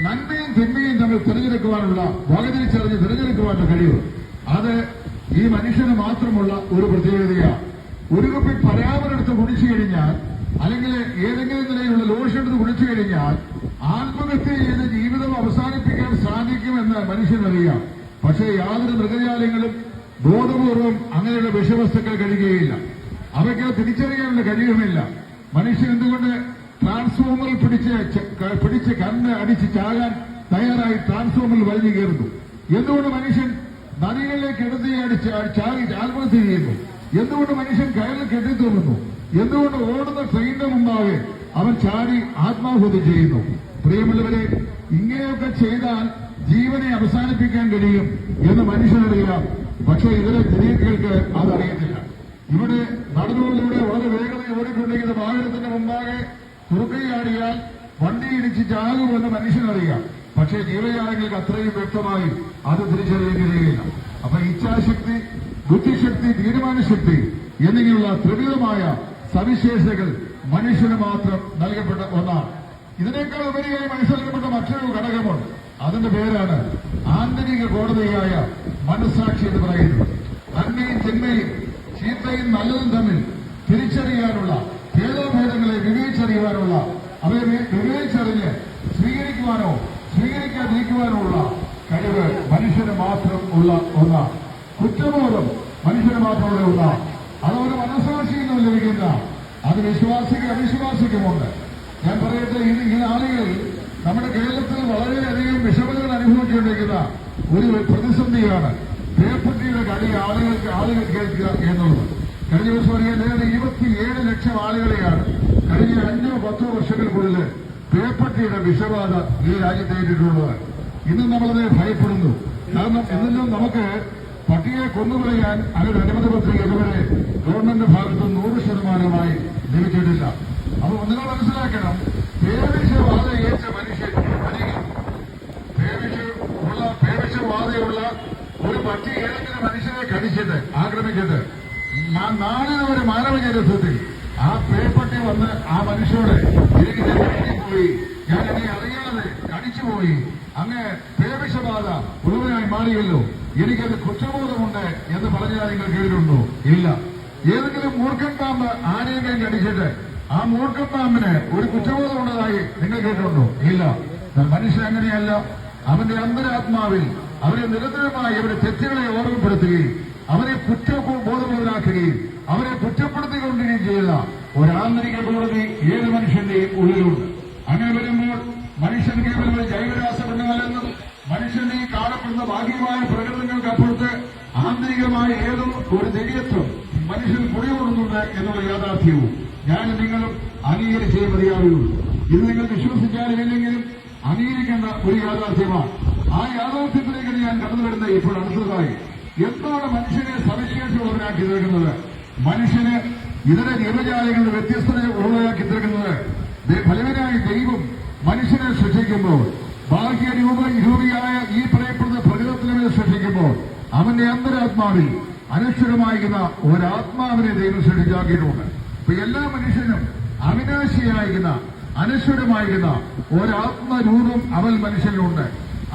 നന്മയും തിന്മയും തമ്മിൽ തിരഞ്ഞെടുക്കുവാനുള്ള, വകതിരിച്ചറിഞ്ഞ് തിരഞ്ഞെടുക്കുവാനുള്ള കഴിവ്. അത് ഈ മനുഷ്യന് മാത്രമുള്ള ഒരു പ്രത്യേകതയാണ്. ഒരു കുപ്പി പരാമരെടുത്ത് കുടിച്ചു കഴിഞ്ഞാൽ, അല്ലെങ്കിൽ ഏതെങ്കിലും നിലയിലുള്ള ലോഷൻ എടുത്ത് കുടിച്ചു കഴിഞ്ഞാൽ ആത്മഹത്യ ചെയ്ത് ജീവിതം അവസാനിപ്പിക്കാൻ സാധിക്കുമെന്ന് മനുഷ്യനറിയാം. പക്ഷേ യാതൊരു മൃഗജാലങ്ങളും ബോധപൂർവം അങ്ങനെയുള്ള വിഷവസ്തുക്കൾ കഴിയുകയില്ല. അവയ്ക്ക് തിരിച്ചറിയാനുള്ള കഴിയുമില്ല. മനുഷ്യൻ എന്തുകൊണ്ട് ട്രാൻസ്ഫോമറിൽ പിടിച്ച് കണ്ണ് അടിച്ച് ചാകാൻ തയ്യാറായി ട്രാൻസ്ഫോമറിൽ വലിഞ്ഞു കയറുന്നു? എന്തുകൊണ്ട് മനുഷ്യൻ നദികളിലേക്ക് എടുത്ത് ചാകി ആത്മഹത്യ ചെയ്യുന്നു? എന്തുകൊണ്ട് മനുഷ്യൻ കയറിൽ കെട്ടിത്തൂങ്ങുന്നു? എന്തുകൊണ്ട് ഓടുന്ന ട്രെയിനിന്റെ മുമ്പാകെ അവൻ ചാടി ആത്മാഹുതി ചെയ്യുന്നു? പ്രിയമുള്ളവരെ, ഇങ്ങനെയൊക്കെ ചെയ്താൽ ജീവനെ അവസാനിപ്പിക്കാൻ കഴിയും എന്ന് മനുഷ്യനറിയാം. പക്ഷേ ഇവരെ ജനീകൾക്ക് അതറിയത്തില്ല. ഇവിടെ നടന്നുകൊണ്ടിവിടെ വളരെ വേഗതയിൽ ഓടിക്കൊണ്ടിരിക്കുന്ന വാഹനത്തിന്റെ മുമ്പാകെ കുറുക്കൈയാടിയാൽ വണ്ടി ഇടിച്ച് ചാകുമെന്ന് മനുഷ്യനറിയാം. പക്ഷേ ജീവജാലങ്ങൾക്ക് അത്രയും വ്യക്തമായി അത് തിരിച്ചറിയാൻ കഴിയുകയില്ല. അപ്പൊ ഇച്ഛാശക്തി, ബുദ്ധിശക്തി, തീരുമാനശക്തി എന്നിങ്ങനെയുള്ള ത്രിവിധമായ സവിശേഷതകൾ മനുഷ്യന് മാത്രം നൽകപ്പെട്ട ഒന്നാണ്. ഇതിനേക്കാൾ ഉപരിയായി മനസ്സിലാക്കപ്പെട്ട മറ്റൊരു ഘടകമുണ്ട്. അതിന്റെ പേരാണ് ആന്തരിക കോടതിയായ മനസ്സാക്ഷി എന്ന് പറയുന്നത്. നന്മയും തിന്മയും ചീത്തയും നല്ലതും തമ്മിൽ തിരിച്ചറിയാനുള്ള, ഭേദോഭേദങ്ങളെ വിവേചിച്ചറിയുവാനുള്ള, അവയെ വിവേചിച്ചറിഞ്ഞ് സ്വീകരിക്കുവാനോ സ്വീകരിക്കാതിരിക്കുവാനോ ഉള്ള കഴിവ് മനുഷ്യന് മാത്രം ഉള്ള ഒന്നാണ്. കുറ്റബോധം മനുഷ്യന് മാത്രമുള്ള ഒന്നാണ്. അതൊരു മനസ്സാക്ഷിയിൽ നിന്ന് ലഭിക്കുന്ന, അത് വിശ്വാസിക്കും അവിശ്വാസിക്കുമുണ്ട്. ഞാൻ പറയട്ടെ, ഈ നാളുകളിൽ നമ്മുടെ കേരളത്തിൽ വളരെയധികം വിഷമതകൾ അനുഭവിച്ചുകൊണ്ടിരിക്കുന്ന ഒരു പ്രതിസന്ധിയാണ് പേപ്പട്ടിയുടെ കളി ആളുകൾ കേൾക്കുക എന്നുള്ളത്. കഴിഞ്ഞ ദിവസം അറിയാൻ 27 ലക്ഷം ആളുകളെയാണ് കഴിഞ്ഞ 5-10 വർഷങ്ങൾക്കുള്ളിൽ പേപ്പട്ടിയുടെ വിഷബാധ ഈ രാജ്യത്തേറ്റിട്ടുള്ളത്. ഇന്ന് നമ്മളത് ഭയപ്പെടുന്നു. കാരണം ഇന്നെല്ലാം നമുക്ക് പട്ടിയെ കൊന്നുകളയാൻ അങ്ങനെ അനുമതി പത്രിക ഇതുവരെ ഗവൺമെന്റ് ഭാഗത്ത് 100% ലഭിച്ചിട്ടില്ല. അപ്പൊ നിങ്ങൾ മനസ്സിലാക്കണം, പേവിഷബാധ ഏറ്റ മനുഷ്യൻ, പേവിഷബാധയുള്ള ഒരു പട്ടി ഏതെങ്കിലും മനുഷ്യനെ കടിച്ചിട്ട് ആക്രമിച്ചിട്ട് നാളിൽ ഒരു മാനവചരിത്രത്തിൽ ആ പേപ്പട്ടി വന്ന് ആ മനുഷ്യരോട് എനിക്ക് പോയി, ഞാൻ എന്നെ അറിയാതെ കടിച്ചുപോയി, അങ്ങ് പേവിഷബാധ മുഴുവനായി മാറിയല്ലോ, എനിക്കത് കുറ്റബോധമുണ്ട് എന്ന് പറഞ്ഞാൽ നിങ്ങൾ കേട്ടിട്ടുണ്ടോ? ഇല്ല. ഏതെങ്കിലും മൂർഖൻ പാമ്പ് ആരെയെങ്കിലും കടിച്ചിട്ട് ആ മൂർഖൻ പാമ്പിന് ഒരു കുറ്റബോധം ഉള്ളതായി നിങ്ങൾ കേട്ടിട്ടുണ്ടോ? ഇല്ല. മനുഷ്യൻ അങ്ങനെയല്ല. അവന്റെ അന്തരാത്മാവിൽ അവരെ നിരന്തരമായി അവരെ തെറ്റുകളെ ഓർമ്മപ്പെടുത്തുകയും അവരെ കുറ്റബോധമുള്ളവരാക്കുകയും അവരെ കുറ്റപ്പെടുത്തിക്കൊണ്ടിരിക്കുകയും ചെയ്ത ഒരാന്തരിക കോടതി ഏത് മനുഷ്യന്റെയും ഉള്ളിലുണ്ട്. അങ്ങനെ വരുമ്പോൾ മനുഷ്യൻ കേവലം ജൈവരാസമെന്നാലെന്നും മനുഷ്യന്റെ ഈ കാണപ്പെടുന്ന ഭാഗ്യമായ പ്രകടനങ്ങൾക്കപ്പുറത്ത് ആന്തരികമായ ഏതോ ഒരു ദിവ്യത്വം മനുഷ്യൻ കുടികൊള്ളുന്നുണ്ട് എന്നുള്ള യാഥാർത്ഥ്യവും ഞാനും നിങ്ങളും അംഗീകരിച്ചേ മതിയാവുകയുള്ളൂ. ഇത് നിങ്ങൾ വിശ്വസിച്ചാലും ഇല്ലെങ്കിലും അംഗീകരിക്കേണ്ട ഒരു യാഥാർത്ഥ്യമാണ്. ആ യാഥാർത്ഥ്യത്തിലേക്ക് ഞാൻ കടന്നു വരുന്നത് ഇപ്പോൾ അടുത്തതായി എന്താണ് മനുഷ്യനെ സവിശേഷമുള്ളവരാക്കി തീർക്കുന്നത്, മനുഷ്യന് ഇതര ജീവജാലങ്ങളുടെ വ്യത്യസ്തത ഉള്ളവരാക്കി തീർക്കുന്നത്. ഫലവനായ ദൈവം മനുഷ്യനെ സൃഷ്ടിക്കുമ്പോൾ ബാഹ്യരൂപിയായ ഈ പറയപ്പെടുന്ന പ്രകൃതത്തിനെ സൃഷ്ടിക്കുമ്പോൾ അവന്റെ അന്തരാത്മാവിൽ അനശ്വരമായിരിക്കുന്ന ഒരാത്മാവിനെ ദൈവം സൃഷ്ടിച്ചാക്കിയിട്ടുണ്ട്. അപ്പൊ എല്ലാ മനുഷ്യനും അവിനാശിയായിരിക്കുന്ന അനശ്വരമായിരിക്കുന്ന ഒരാത്മരൂപം അവൻ മനുഷ്യനിലുണ്ട്.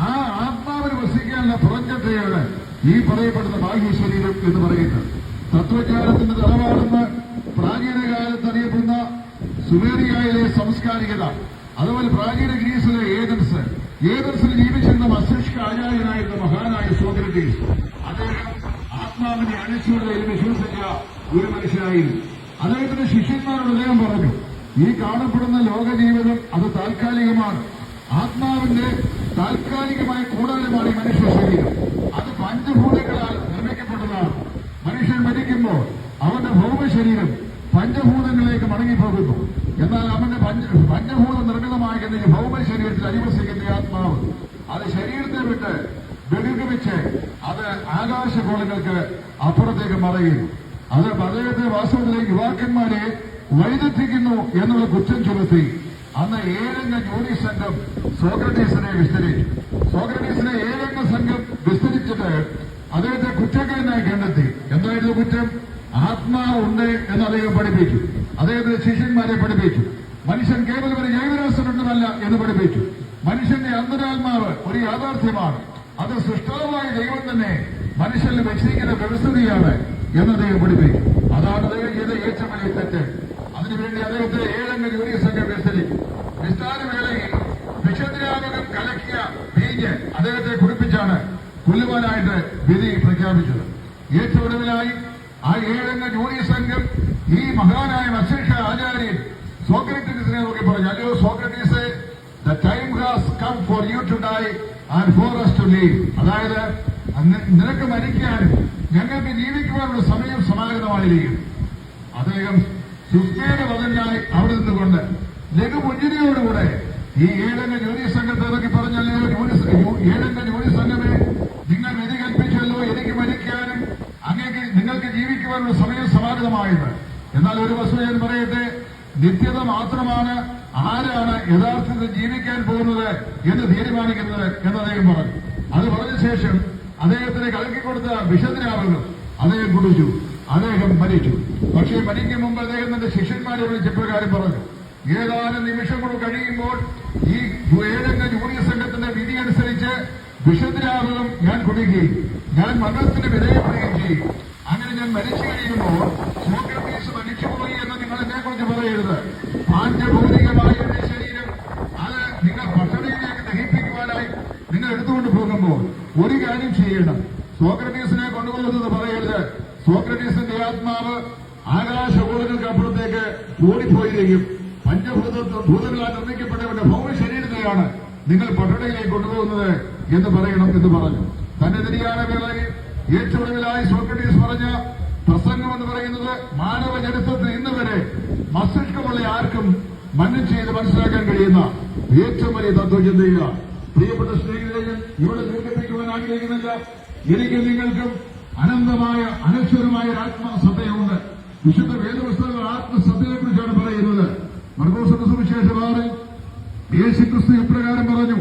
ആ ആത്മാവിന് വസിക്കാനുള്ള പ്രപഞ്ചത്തെയാണ് ഈ പറയപ്പെടുന്ന ബാഹ്യ ശരീരം എന്ന് പറയുന്നത്. തത്വജ്ഞാനത്തിന്റെ തലവാണെന്ന് പ്രാചീന കാലത്ത് അറിയപ്പെടുന്ന സുമേറിയയിലെ സംസ്കാരികത, അതുപോലെ പ്രാചീന ഗ്രീസിലെ ഏതൻസിൽ ജീവിച്ചിരുന്ന മസ്തിഷ്ക ആചാര്യനായിരുന്ന മഹാനായ സോക്രട്ടീസ്, അദ്ദേഹം ആത്മാവിന്റെ അനശ്വരതയിൽ വിശ്വസിച്ച ഒരു മനുഷ്യനായിരുന്നു. അദ്ദേഹത്തിന്റെ ശിഷ്യന്മാരോട് അദ്ദേഹം പറഞ്ഞു, ഈ കാണപ്പെടുന്ന ലോകജീവിതം അത് താൽക്കാലികമാണ്. ആത്മാവിന്റെ താൽക്കാലികമായ കൂടാരമാണ് ഈ മനുഷ്യ ശരീരം. അത് പഞ്ചഭൂതങ്ങളാൽ നിർമ്മിക്കപ്പെട്ടതാണ്. മനുഷ്യൻ മരിക്കുമ്പോൾ അവന്റെ ഭൗമശരീരം പഞ്ചഭൂതങ്ങളിലേക്ക് മടങ്ങിപ്പോകുന്നു. എന്നാൽ അവന്റെ പഞ്ചഭൂത നിർമ്മിതമായിരിക്കുന്ന ഈ ഭൗമശരീരത്തിൽ അധിവസിക്കുന്ന ആത്മാവ് അത് ശരീരത്തെ വിട്ട് ബഹിർഗമിച്ച് അത് ആകാശഗോളങ്ങൾക്ക് അപ്പുറത്തേക്ക് മറയുന്നു. അത് അദ്ദേഹത്തെ വാസ്തവത്തിലേക്ക് യുവാക്കന്മാരെ വഴിതെറ്റിക്കുന്നു എന്നുള്ള കുറ്റം ചുമത്തി അന്ന് 7 അംഗ ജൂറി സംഘം സോക്രട്ടീസിനെ വിസ്തരിച്ചു. സോക്രട്ടീസിനെ 7 അംഗ സംഘം വിസ്തരിച്ചിട്ട് അദ്ദേഹത്തെ കുറ്റക്കാരനായി കണ്ടെത്തി. എന്തായിരുന്നു കുറ്റം? ആത്മാവ് ഉണ്ട് എന്ന് അദ്ദേഹം പഠിപ്പിച്ചു. അദ്ദേഹത്തിന്റെ ശിഷ്യന്മാരെ പഠിപ്പിച്ചു. മനുഷ്യൻ കേവലം ഒരു ജൈവരാസമുണ്ടെന്നല്ല എന്ന് പഠിപ്പിച്ചു. മനുഷ്യന്റെ അന്തരാത്മാവ് ഒരു യാഥാർത്ഥ്യമാണ്. അത് സൃഷ്ടാവായ ദൈവം തന്നെ മനുഷ്യനിൽ വെച്ചിരിക്കുന്ന വ്യവസ്ഥിതിയാണ് എന്ന് അദ്ദേഹം പഠിപ്പിച്ചു. അതാണ് അദ്ദേഹം ചെയ്ത ഏറ്റവും വലിയ തെറ്റ്. അതിനുവേണ്ടി അദ്ദേഹത്തെ 7 അംഗ ജൂറി സംഘം വിസ്തരിച്ചു. വിസ്താരവേളയിൽ വിഷദ്രാവകം കലക്കിയ വീഞ്ഞ് അദ്ദേഹത്തെ കുടിപ്പിച്ചാണ് കൊല്ലുവാനായിട്ട് വിധി പ്രഖ്യാപിച്ചത്. ഏറ്റവും ഒടുവിലായി ആ 7 അംഗ ജൂറി സംഘം ഈ മഹാനായ മസ്തിഷ്ക ആചാര്യൻ സോക്രട്ടീസിനെ നോക്കി പറഞ്ഞു, അല്ലയോ Socrates, the time has come for you to die and for us to leave. അതായത് നിനക്ക് മരിക്കാനും ഞങ്ങൾക്ക് ജീവിക്കുവാനുള്ള സമയം സമാഗതമായിരിക്കും. അദ്ദേഹം സുസ്ഥിര വതനായി അവിടെ നിന്നുകൊണ്ട് ലഘുപുഞ്ചിരിയോടുകൂടെ ഈ 7 അംഗ ജൂറി സംഘത്തെ നോക്കി പറഞ്ഞല്ലോ, 7 അംഗ ജൂറി സംഘമേ, നിങ്ങൾ വിധി കൽപ്പിച്ചല്ലോ എനിക്ക് മരിക്കാനും നിങ്ങൾക്ക് ജീവിക്കുവാനുള്ള സമയം സമാഗതമായത്. എന്നാൽ ഒരു വസ്തു ഞാൻ പറയട്ടെ, നിത്യത മാത്രമാണ് ആരാണ് യഥാർത്ഥത്തിൽ ജീവിക്കാൻ പോകുന്നത് എന്ന് തീരുമാനിക്കുന്നത് എന്ന് അദ്ദേഹം പറഞ്ഞു. അത് പറഞ്ഞ ശേഷം അദ്ദേഹത്തിന് കലക്കിക്കൊടുത്ത വിഷദ്രാവകം അദ്ദേഹം കുടിച്ചു. അദ്ദേഹം മരിച്ചു. പക്ഷേ മരിക്കും മുമ്പ് അദ്ദേഹം തന്റെ ശിഷ്യന്മാരെ വിളിച്ച് ഇപ്രകാരം പറഞ്ഞു, ഏതാനും നിമിഷങ്ങൾ കഴിയുമ്പോൾ ഈ 7 അംഗ ജൂറി സംഘത്തിന്റെ വിധി അനുസരിച്ച് വിഷദ്രാവകം ഞാൻ കുടിക്കുകയും ഞാൻ മരണത്തിന് വിധേയപ്പെടുകയും ചെയ്യും. അങ്ങനെ ഞാൻ മരിച്ചു കഴിയുമ്പോൾ സോക്രട്ടീസ് മരിച്ചുപോയി എന്ന് നിങ്ങൾ എന്നെക്കുറിച്ച് പറയരുത്. പാഞ്ചഭൗതികമായ എന്റെ ശരീരം അത് നിങ്ങൾ പട്ടണയിലേക്ക് ദഹിപ്പിക്കുവാനായി നിങ്ങൾ എടുത്തുകൊണ്ട് പോകുമ്പോൾ ഒരു കാര്യം ചെയ്യണം, സോക്രട്ടീസിനെ കൊണ്ടുപോകുന്നത് പറയരുത്. സോക്രട്ടീസിന്റെ ആത്മാവ് ആകാശഗോളങ്ങൾക്ക് അപ്പുറത്തേക്ക് ഓടിപ്പോയിരിക്കും. പഞ്ചഭൂതങ്ങളാൽ നിർമ്മിക്കപ്പെട്ടവന്റെ ഭൗമ ശരീരത്തെയാണ് നിങ്ങൾ പട്ടണയിലേക്ക് കൊണ്ടുപോകുന്നത് എന്ന് പറയണം എന്ന് പറഞ്ഞു. തന്റെ നിര്യാണ വേളയിൽ ഏറ്റവും ഒടുവിലായി സോക്രട്ടീസ് പറഞ്ഞ പ്രസംഗം എന്ന് പറയുന്നത് മാനവ ചരിത്രത്തിൽ ഇന്ന് വരെ മസ്തിഷ്കമുള്ള ആർക്കും മന്നം ചെയ്ത് മനസ്സിലാക്കാൻ കഴിയുന്ന ഏറ്റവും വലിയ തത്വചിന്തയാണ്. പ്രിയപ്പെട്ട സ്നേഹിതരെ, ഇവിടെ ദീർഘിപ്പിക്കുവാൻ ആഗ്രഹിക്കുന്നില്ല. എനിക്ക് നിങ്ങൾക്കും അനന്തമായ അനശ്വരമായ ഒരു ആത്മസത്തയുണ്ട്. വിശുദ്ധ വേദപുസ്തകങ്ങൾ ആത്മസത്തയെക്കുറിച്ചാണ് പറയുന്നത്. മർക്കോസിന്റെ സുവിശേഷം 6 യേശുക്രിസ്തു ഇപ്രകാരം പറഞ്ഞു,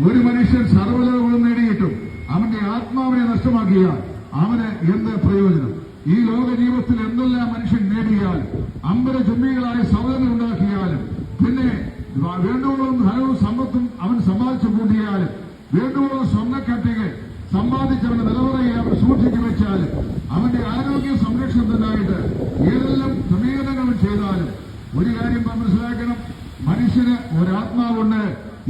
ഒരു മനുഷ്യൻ സർവ്വലോകവും നേടിയിട്ടും അവന്റെ ആത്മാവിനെ നഷ്ടമാക്കിയാൽ അവന് എന്ത് പ്രയോജനം? ഈ ലോക ജീവിതത്തിൽ എന്തെല്ലാം മനുഷ്യൻ നേടിയാലും അമ്പര ചുമ്മികളായ സൗകര്യം ഉണ്ടാക്കിയാലും പിന്നെ വേണ്ടോളം ധനവും സമ്പത്തും അവൻ സമ്പാദിച്ചു കൂട്ടിയാലും വേണ്ടോളം സ്വർണ്ണക്കട്ടികൾ സമ്പാദിച്ചവന്റെ നിലവറയെ അവൻ സൂക്ഷിച്ചു വെച്ചാലും അവന്റെ ആരോഗ്യ സംരക്ഷണത്തിനായിട്ട് ഏതെല്ലാം ക്രമീകരണങ്ങളും ചെയ്താലും ഒരു കാര്യം മനസ്സിലാക്കണം, മനുഷ്യന് ഒരാത്മാവുണ്ട്.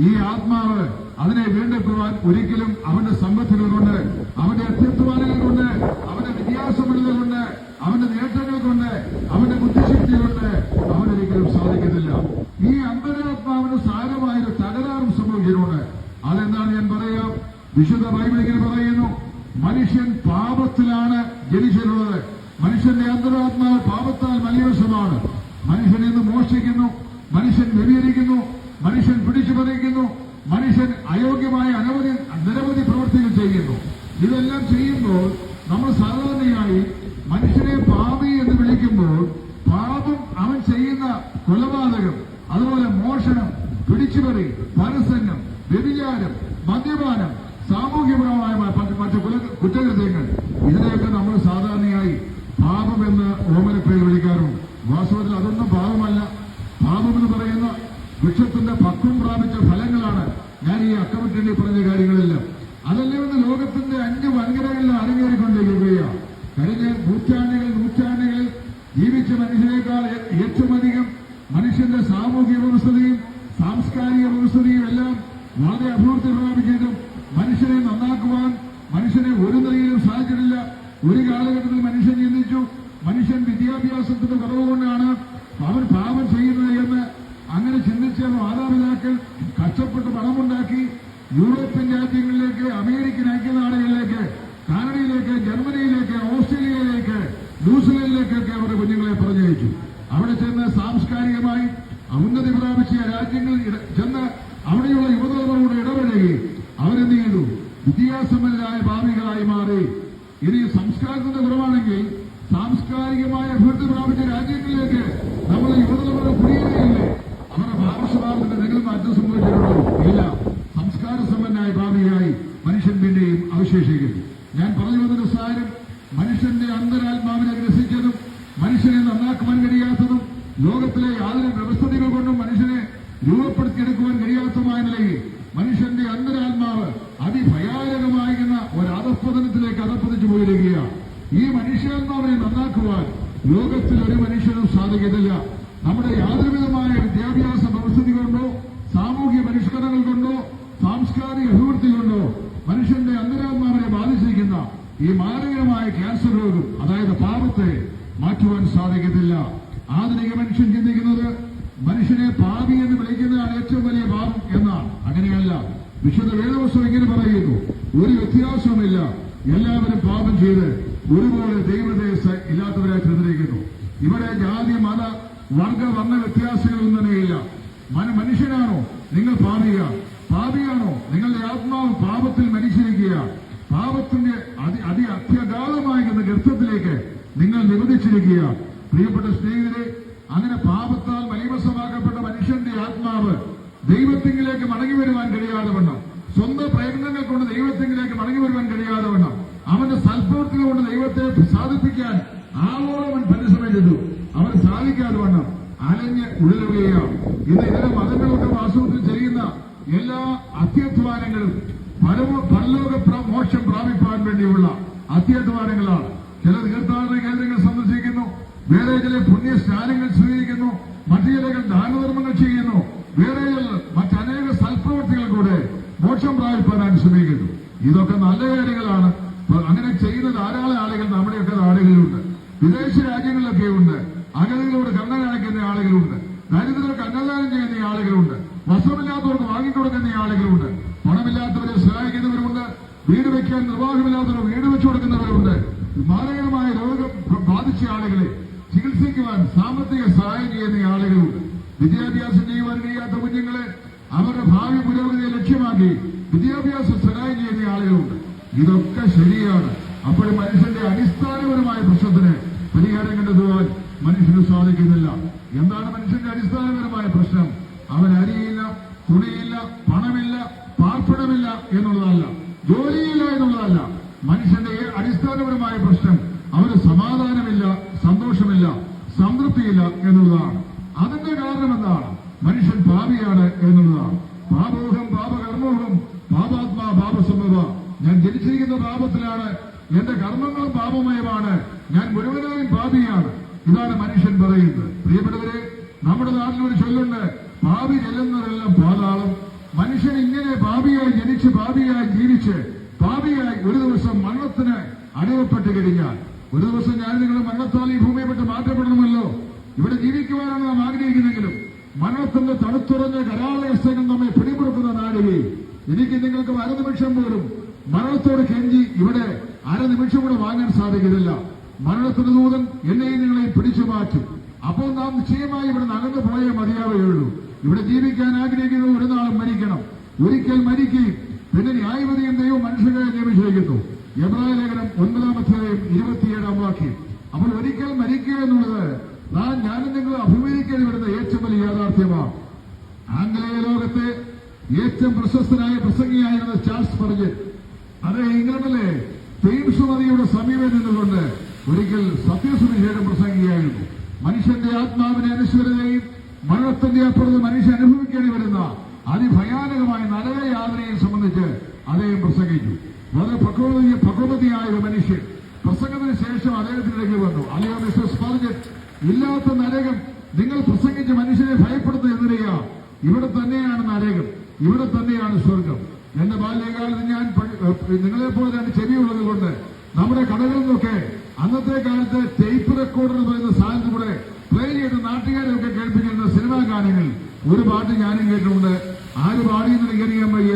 ഈ ആത്മാവ് അതിനെ വീണ്ടെടുക്കുവാൻ ഒരിക്കലും അവന്റെ സമ്പത്തുകൾ കൊണ്ട്, അവന്റെ അത്യധ്വാനങ്ങൾ കൊണ്ട്, അവന്റെ വിദ്യാസമുള്ളത് കൊണ്ട്, അവന്റെ നേട്ടങ്ങൾ കൊണ്ട്, അവന്റെ ബുദ്ധിശക്തി കൊണ്ട് അവനൊരിക്കലും സാധിക്കുന്നില്ല. ഈ അന്തരാത്മാവിന് സാരമായൊരു തകരാറും വിശുദ്ധ ബൈബിൾ ഇങ്ങനെ പറയുന്നു, മനുഷ്യൻ പാപത്തിലാണ് ജനിച്ചിട്ടുള്ളത്. മനുഷ്യന്റെ അന്തരാത്മാവ് പാപത്താൽ മലിനവശമാണ്. മനുഷ്യൻ ഇന്ന് മോഷ്ടിക്കുന്നു, മനുഷ്യൻ വ്യഭിചരിക്കുന്നു, മനുഷ്യൻ പിടിച്ചുപറിക്കുന്നു, മനുഷ്യൻ അയോഗ്യമായ നിരവധി പ്രവൃത്തികൾ ചെയ്യുന്നു. ഇതെല്ലാം ചെയ്യുമ്പോൾ നമ്മൾ സാധാരണയായി മനുഷ്യനെ പാപി എന്ന് വിളിക്കുമ്പോൾ പാപം അവൻ ചെയ്യുന്ന കൊലപാതകം, അതുപോലെ മോഷണം, പിടിച്ചുപറി, പരസംഗം, വ്യഭിചാരം, മദ്യപാനം, സാമൂഹ്യപരമായ മറ്റു കുറ്റകൃത്യങ്ങൾ, ഇതിനെയൊക്കെ നമ്മൾ സാധാരണയായി പാപമെന്ന് ഓമനപ്പേര് വിളിക്കാറുണ്ട്. വാസ്തവത്തിൽ അതൊന്നും പാപമല്ല. പാപമെന്ന് പറയുന്ന വൃക്ഷത്തിന്റെ പക്വം പ്രാപിച്ച ഫലങ്ങളാണ് ഞാൻ ഈ അക്കമിട്ടേണ്ടി പറഞ്ഞ കാര്യങ്ങളെല്ലാം. അതല്ലെന്ന് ലോകത്തിന്റെ 5 വൻകരകളിൽ അരങ്ങേറിക്കൊണ്ടിരിക്കുകയാണ്. കഴിഞ്ഞ നൂറ്റാണ്ടുകളിൽ ജീവിച്ച മനുഷ്യനേക്കാൾ ഏറ്റവും അധികം മനുഷ്യന്റെ സാമൂഹിക വ്യവസ്ഥതയും സാംസ്കാരിക വ്യവസ്ഥതയും എല്ലാം വളരെ അഭിവൃദ്ധി പ്രാപിച്ചിട്ടും മനുഷ്യനെ നന്നാക്കുവാൻ മനുഷ്യനെ ഒരു നിലയിലും സാധിച്ചിട്ടില്ല. ഒരു കാലഘട്ടത്തിൽ മനുഷ്യൻ ചിന്തിച്ചു, മനുഷ്യൻ വിദ്യാഭ്യാസത്തിന്റെ കുറവ് കൊണ്ടാണ് അവൻ പാപം ചെയ്യുന്നത് എന്ന്. അങ്ങനെ ചിന്തിച്ച മാതാപിതാക്കൾ കഷ്ടപ്പെട്ട് പണമുണ്ടാക്കി യൂറോപ്യൻ രാജ്യങ്ങളിലേക്ക്, അമേരിക്കൻ ഐക്യനാടുകളിലേക്ക്, കാനഡയിലേക്ക്, ജർമ്മനിയിലേക്ക്, ഓസ്ട്രേലിയയിലേക്ക്, ന്യൂസിലൻഡിലേക്കൊക്കെ അവരുടെ കുഞ്ഞുങ്ങളെ പറഞ്ഞയച്ചു. അവിടെ ചെന്ന് സാംസ്കാരികമായി ഉന്നതി പ്രാപിച്ച രാജ്യങ്ങളിൽ ചെന്ന് അവിടെയുള്ള യുവതലമുറയോട് ഇടപഴകി അവരെന്ത് ചെയ്തു? വിദ്യാസമ്പന്നരായ ഭാവികളായി മാറി. ഇനി സംസ്കാരത്തിന്റെ കുറവാണെങ്കിൽ സാംസ്കാരികമായ അഭിവൃദ്ധി പ്രാപിച്ച രാജ്യങ്ങളിലേക്ക് നമ്മൾ യുവതലമുറ കുടിയേറിയില്ലേ? അവരുടെ ഭാഷഭാവത്തിന്റെ എന്തെങ്കിലും മാറ്റം സംഭവിച്ചിട്ടുണ്ടോ? ഇല്ല. സംസ്കാര സമ്പന്നനായ ഭാവിയായി മനുഷ്യൻ പിന്നെയും അവശേഷിക്കുന്നു. ഞാൻ പറഞ്ഞു വന്നൊരു സാരം, മനുഷ്യന്റെ അന്തരാത്മാവിനെ ഗ്രസിച്ചതും മനുഷ്യനെ നന്നാക്കുവാൻ കഴിയാത്തതും ലോകത്തിലെ യാതൊരു വ്യവസ്ഥിതികൾ കൊണ്ടും മനുഷ്യനെ രൂപപ്പെടുത്തിയെടുക്കുവാൻ കഴിയാത്തതുമായ നിലയിൽ മനുഷ്യന്റെ അന്തരാത്മാവ് അതിഭയാനകമായിരുന്ന ഒരധപ്പതനത്തിലേക്ക് അധപ്പതിച്ചു പോയിരിക്കുകയാണ്. ഈ മനുഷ്യാത്മാവിനെ നന്നാക്കുവാൻ ലോകത്തിൽ ഒരു മനുഷ്യനും സാധിക്കത്തില്ല. നമ്മുടെ യാതൊരുവിധമായ വിദ്യാഭ്യാസ വ്യവസ്ഥിതി കൊണ്ടോ സാമൂഹ്യ പരിഷ്കരണങ്ങൾ കൊണ്ടോ സാംസ്കാരിക അഭിവൃദ്ധി കൊണ്ടോ മനുഷ്യന്റെ അന്തരാത്മാവിനെ ബാധിച്ചിരിക്കുന്ന ഈ മാരകമായ ക്യാൻസർ രോഗം, അതായത് പാപത്തെ മാറ്റുവാൻ സാധിക്കത്തില്ല. ആധുനിക മനുഷ്യൻ ചിന്തിക്കുന്നത് മനുഷ്യനെ പാപി എന്ന് വിളിക്കുന്നതാണ് ഏറ്റവും വലിയ പാപം എന്നാണ്. അങ്ങനെയല്ല. വിശുദ്ധ വേദപുസ്തകം ഇങ്ങനെ പറയുന്നു, ഒരു വ്യത്യാസവുമില്ല, എല്ലാവരും പാപം ചെയ്ത് ഒരുപോലെ ദൈവദേശ ഇല്ലാത്തവരായി തീർന്നിരിക്കുന്നു. ഇവിടെ ജാതി, മത, വർഗ, വർണ്ണ വ്യത്യാസങ്ങളൊന്നും തന്നെയില്ല. മനുഷ്യനാണോ നിങ്ങൾ പാപിയാണോ നിങ്ങളുടെ ആത്മാവ് പാപത്തിൽ മരിച്ചിരിക്കുക? പാപത്തിന്റെ അത്യഗാധമായിരുന്ന ഗർത്തത്തിലേക്ക് നിങ്ങൾ നിബന്ധിച്ചിരിക്കുക. പ്രിയപ്പെട്ട സ്നേഹിതരെ, അങ്ങനെ പാപത്താൽ മലീമസമാക്കപ്പെട്ട മനുഷ്യന്റെ ആത്മാവ് ദൈവത്തിങ്കിലേക്ക് മടങ്ങി വരുവാൻ കഴിയാതെ വണ്ണം, സ്വന്തം പ്രയത്നങ്ങൾ കൊണ്ട് ദൈവത്തിങ്കിലേക്ക് മടങ്ങി വരുവാൻ കഴിയാതെ വണ്ണം, അവന്റെ സൽപ്രവൃത്തികൾ കൊണ്ട് ദൈവത്തെ സാധിപ്പിക്കാൻ ആവോളം അവൻ പരിശ്രമിച്ചു. അവൻ സാധിക്കാതെ വണ്ണം അലഞ്ഞ് ഉഴലുകയാണ്. ഇന്ന് ഇതര മതങ്ങളുടെ വാസ്തവത്തിൽ ചെയ്യുന്ന എല്ലാ അത്യധ്വാനങ്ങളും പരലോക മോക്ഷം പ്രാപിപ്പാൻ വേണ്ടിയുള്ള അത്യധ്വാനങ്ങളാണ്. ചില തീർത്ഥാടന കേന്ദ്രങ്ങൾ സന്ദർശിക്കുന്നു, വേറെ ചില പുണ്യ സ്നാനങ്ങൾ സ്വീകരിക്കുന്നു, മറ്റു ചിലകൾ ദാനധർമ്മങ്ങൾ ചെയ്യുന്നു, വേറെ മറ്റനേക സൽപ്രവൃത്തികൾ കൂടെ മോക്ഷം പ്രാപിപ്പാനായി ശ്രമിക്കുന്നു. ഇതൊക്കെ നല്ല കാര്യങ്ങളാണ്. അങ്ങനെ ചെയ്യുന്ന ധാരാളം ആളുകൾ നമ്മുടെയൊക്കെ നാടുകളിലുണ്ട്, വിദേശ രാജ്യങ്ങളിലൊക്കെ ഉണ്ട്. അഗതികളോട് കരുണ കാണിക്കുന്ന ആളുകളുണ്ട്, ദരിദ്രർക്ക് അന്നദാനം ചെയ്യുന്ന ആളുകളുണ്ട്, വസ്ത്രമില്ലാത്തവർക്ക് വാങ്ങിക്കൊടുക്കുന്ന ആളുകളുണ്ട്, പണമില്ലാത്തവരെ സഹായിക്കുന്നവരുണ്ട്, വീട് വയ്ക്കാൻ നിർവാഹമില്ലാത്തവർ വീട് വെച്ചു കൊടുക്കുന്നവരുണ്ട്. മാരകമായ രോഗം ബാധിച്ച ആളുകളെ ചികിത്സിക്കുവാൻ സാമ്പത്തിക സഹായം ചെയ്യുന്ന ആളുകളുണ്ട്. വിദ്യാഭ്യാസം ചെയ്യുവാൻ കഴിയാത്ത കുഞ്ഞുങ്ങളെ അവരുടെ ഭാവി പുരോഗതിയെ ലക്ഷ്യമാക്കി വിദ്യാഭ്യാസ സഹായം ചെയ്യുന്ന ആളുകളുണ്ട്. ഇതൊക്കെ ശരിയാണ്. അപ്പോഴും മനുഷ്യന്റെ അടിസ്ഥാനപരമായ പ്രശ്നത്തിന് പരിഹാരം കണ്ടെത്തുവാൻ മനുഷ്യന് സാധിക്കുന്നില്ല. എന്താണ് മനുഷ്യന്റെ അടിസ്ഥാനപരമായ പ്രശ്നം? അവൻ അരിയില്ല, തുണിയില്ല, പണമില്ല, പാർപ്പിടമില്ല എന്നുള്ളതല്ല, ജോലിയില്ല എന്നുള്ളതല്ല. മനുഷ്യന്റെ അടിസ്ഥാനപരമായ പ്രശ്നം അവന് സമാധാനമില്ല, സന്തോഷമില്ല, സംതൃപ്തിയില്ല എന്നുള്ളതാണ്. അതിന്റെ കാരണം എന്താണ്? മനുഷ്യൻ പാപിയാണ് എന്നുള്ളതാണ്. പാപോഹം പാപകർമ്മോഹം പാപാത്മാ പാപസംഭവ. ഞാൻ ജനിച്ചിരിക്കുന്ന പാപത്തിലാണ്, എന്റെ കർമ്മങ്ങളും പാപമയമാണ്, ഞാൻ മുഴുവനായും പാപിയാണ്. ഇതാണ് മനുഷ്യൻ പറയുന്നത്. പ്രിയപ്പെട്ടവരെ, നമ്മുടെ നാട്ടിലൊരു ചൊല്ലുണ്ട്, പാപി ചെല്ലുന്നവരെല്ലാം പാതാളം. മനുഷ്യൻ ഇങ്ങനെ പാപിയായി ജനിച്ച് പാപിയായി ജീവിച്ച് പാപിയായി ഒരു ദിവസം മരണത്തിന് അടിമപ്പെട്ട് കഴിഞ്ഞാൽ, ഒരു ദിവസം ഞാൻ നിങ്ങൾ മരണത്താൽ ഈ ഭൂമിയെ വിട്ട് മാറ്റപ്പെടണമല്ലോ. ഇവിടെ ജീവിക്കുവാനാണ് നാം ആഗ്രഹിക്കുന്നെങ്കിലും മരണത്തിന്റെ തണുത്തുറഞ്ഞ കരാളയസ്ഥകൾ നമ്മെ പിടിമുറുക്കുന്ന നാടുകയും എനിക്ക് നിങ്ങൾക്ക് മരനിമിഷം പോലും മരണത്തോട് കെഞ്ചി ഇവിടെ അരനിമിഷം കൂടെ വാങ്ങാൻ സാധിക്കുന്നില്ല. മരണത്തിന്റെ ദൂതൻ എന്നെയും നിങ്ങളെയും പിടിച്ചു മാറ്റും. അപ്പോൾ നാം നിശ്ചയമായി ഇവിടെ നകന്നു പോയേ മതിയാവുകയുള്ളൂ. ഇവിടെ ജീവിക്കാൻ ആഗ്രഹിക്കുന്നത് ഒരു നാളും മരിക്കണം. ഒരിക്കൽ മരിക്കുകയും പിന്നെ ന്യായവിധിയും ദൈവം മനുഷ്യരെ നിയമിച്ചിരിക്കുന്നു. എബ്രായ ലേഖനം 9-ാം അധ്യായം 27-ാം വാക്യം. അപ്പോൾ ഒരിക്കൽ മരിക്കുക എന്നുള്ളത് ഞാനും നിങ്ങൾ അഭിമുഖീകരിക്കേണ്ടി വരുന്ന ഏറ്റവും വലിയ യാഥാർത്ഥ്യമാണ്. ആംഗലേയ ലോകത്തെ ഏറ്റവും പ്രശസ്തനായ പ്രസംഗിയായിരുന്ന ചാൾസ് സ്പർജൻ, അത് ഇംഗ്ലണ്ടിലെ തേംസ് നദിയുടെ സമീപം നിന്നുകൊണ്ട് ഒരിക്കൽ സത്യസുവിശേഷം പ്രസംഗിയായിരുന്നു. മനുഷ്യന്റെ ആത്മാവിനെ അനശ്വരതയും മരണത്തിന്റെ അപ്പുറത്ത് മനുഷ്യൻ അനുഭവിക്കേണ്ടി വരുന്ന അതിഭയാനകമായ നരകയാതനയെ സംബന്ധിച്ച് അദ്ദേഹം പ്രസംഗിച്ചു. വളരെ പക്വതയായ ഒരു മനുഷ്യൻ പ്രസംഗത്തിന് ശേഷം അദ്ദേഹത്തിനിടയ്ക്ക് വന്നു. അല്ലയോ മിസ്റ്റർ സ്പർജൻ, ഇല്ലാത്ത നരകം നിങ്ങൾ പ്രസംഗിച്ച് മനുഷ്യനെ ഭയപ്പെടുത്തുന്ന എന്തിനാ? ഇവിടെ തന്നെയാണ് നരകം, ഇവിടെ തന്നെയാണ് സ്വർഗം. എന്റെ ബാല്യകാലത്ത് ഞാൻ നിങ്ങളെപ്പോലെ രണ്ട് ചെവിയുള്ളത് കൊണ്ട് നമ്മുടെ കടകളിൽ നിന്നൊക്കെ അന്നത്തെ കാലത്ത് ടേപ്പ് റെക്കോർഡർ എന്ന് പറയുന്ന സാധനത്തിൽ കൂടെ പ്ലേ ചെയ്ത് നാട്ടുകാരെയൊക്കെ കേൾപ്പിക്കുന്ന സിനിമാ ഗാനങ്ങൾ ഒരു പാട്ട് ഞാനും കേട്ടിട്ടുണ്ട്. ആര് പാടിയെന്ന് എനിക്കറിയാൻ വയ്യ.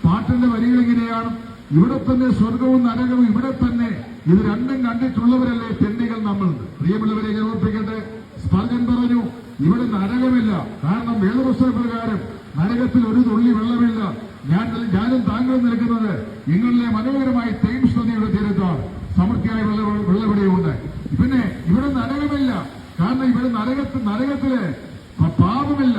പാട്ടിന്റെ വരികൾ എങ്ങനെയാണ്? ഇവിടെ തന്നെ സ്വർഗവും നരകവും ഇവിടെ തന്നെ, ഇത് രണ്ടും കണ്ടിട്ടുള്ളവരല്ലേ തെണ്ടികൾ നമ്മൾ. പ്രിയമുള്ളവരെ ഞാൻ ഓർപ്പിക്കട്ടെ, സ്പർജൻ പറഞ്ഞു ഇവിടെ നരകമില്ല. കാരണം വേദപുസ്തക പ്രകാരം നരകത്തിൽ ഒരു തുള്ളി വെള്ളമില്ല. ഞാനും താങ്കളും നിൽക്കുന്നത് ഇംഗ്ലണ്ടിലെ മനോഹരമായ തേംസ് നദിയുടെ തീരത്താണ്. സമൃദ്ധിയായ വെള്ളവിടെയുണ്ട്. പിന്നെ ഇവിടെ നരകമില്ല. കാരണം ഇവിടെ നരകത്തില് പാപമില്ല.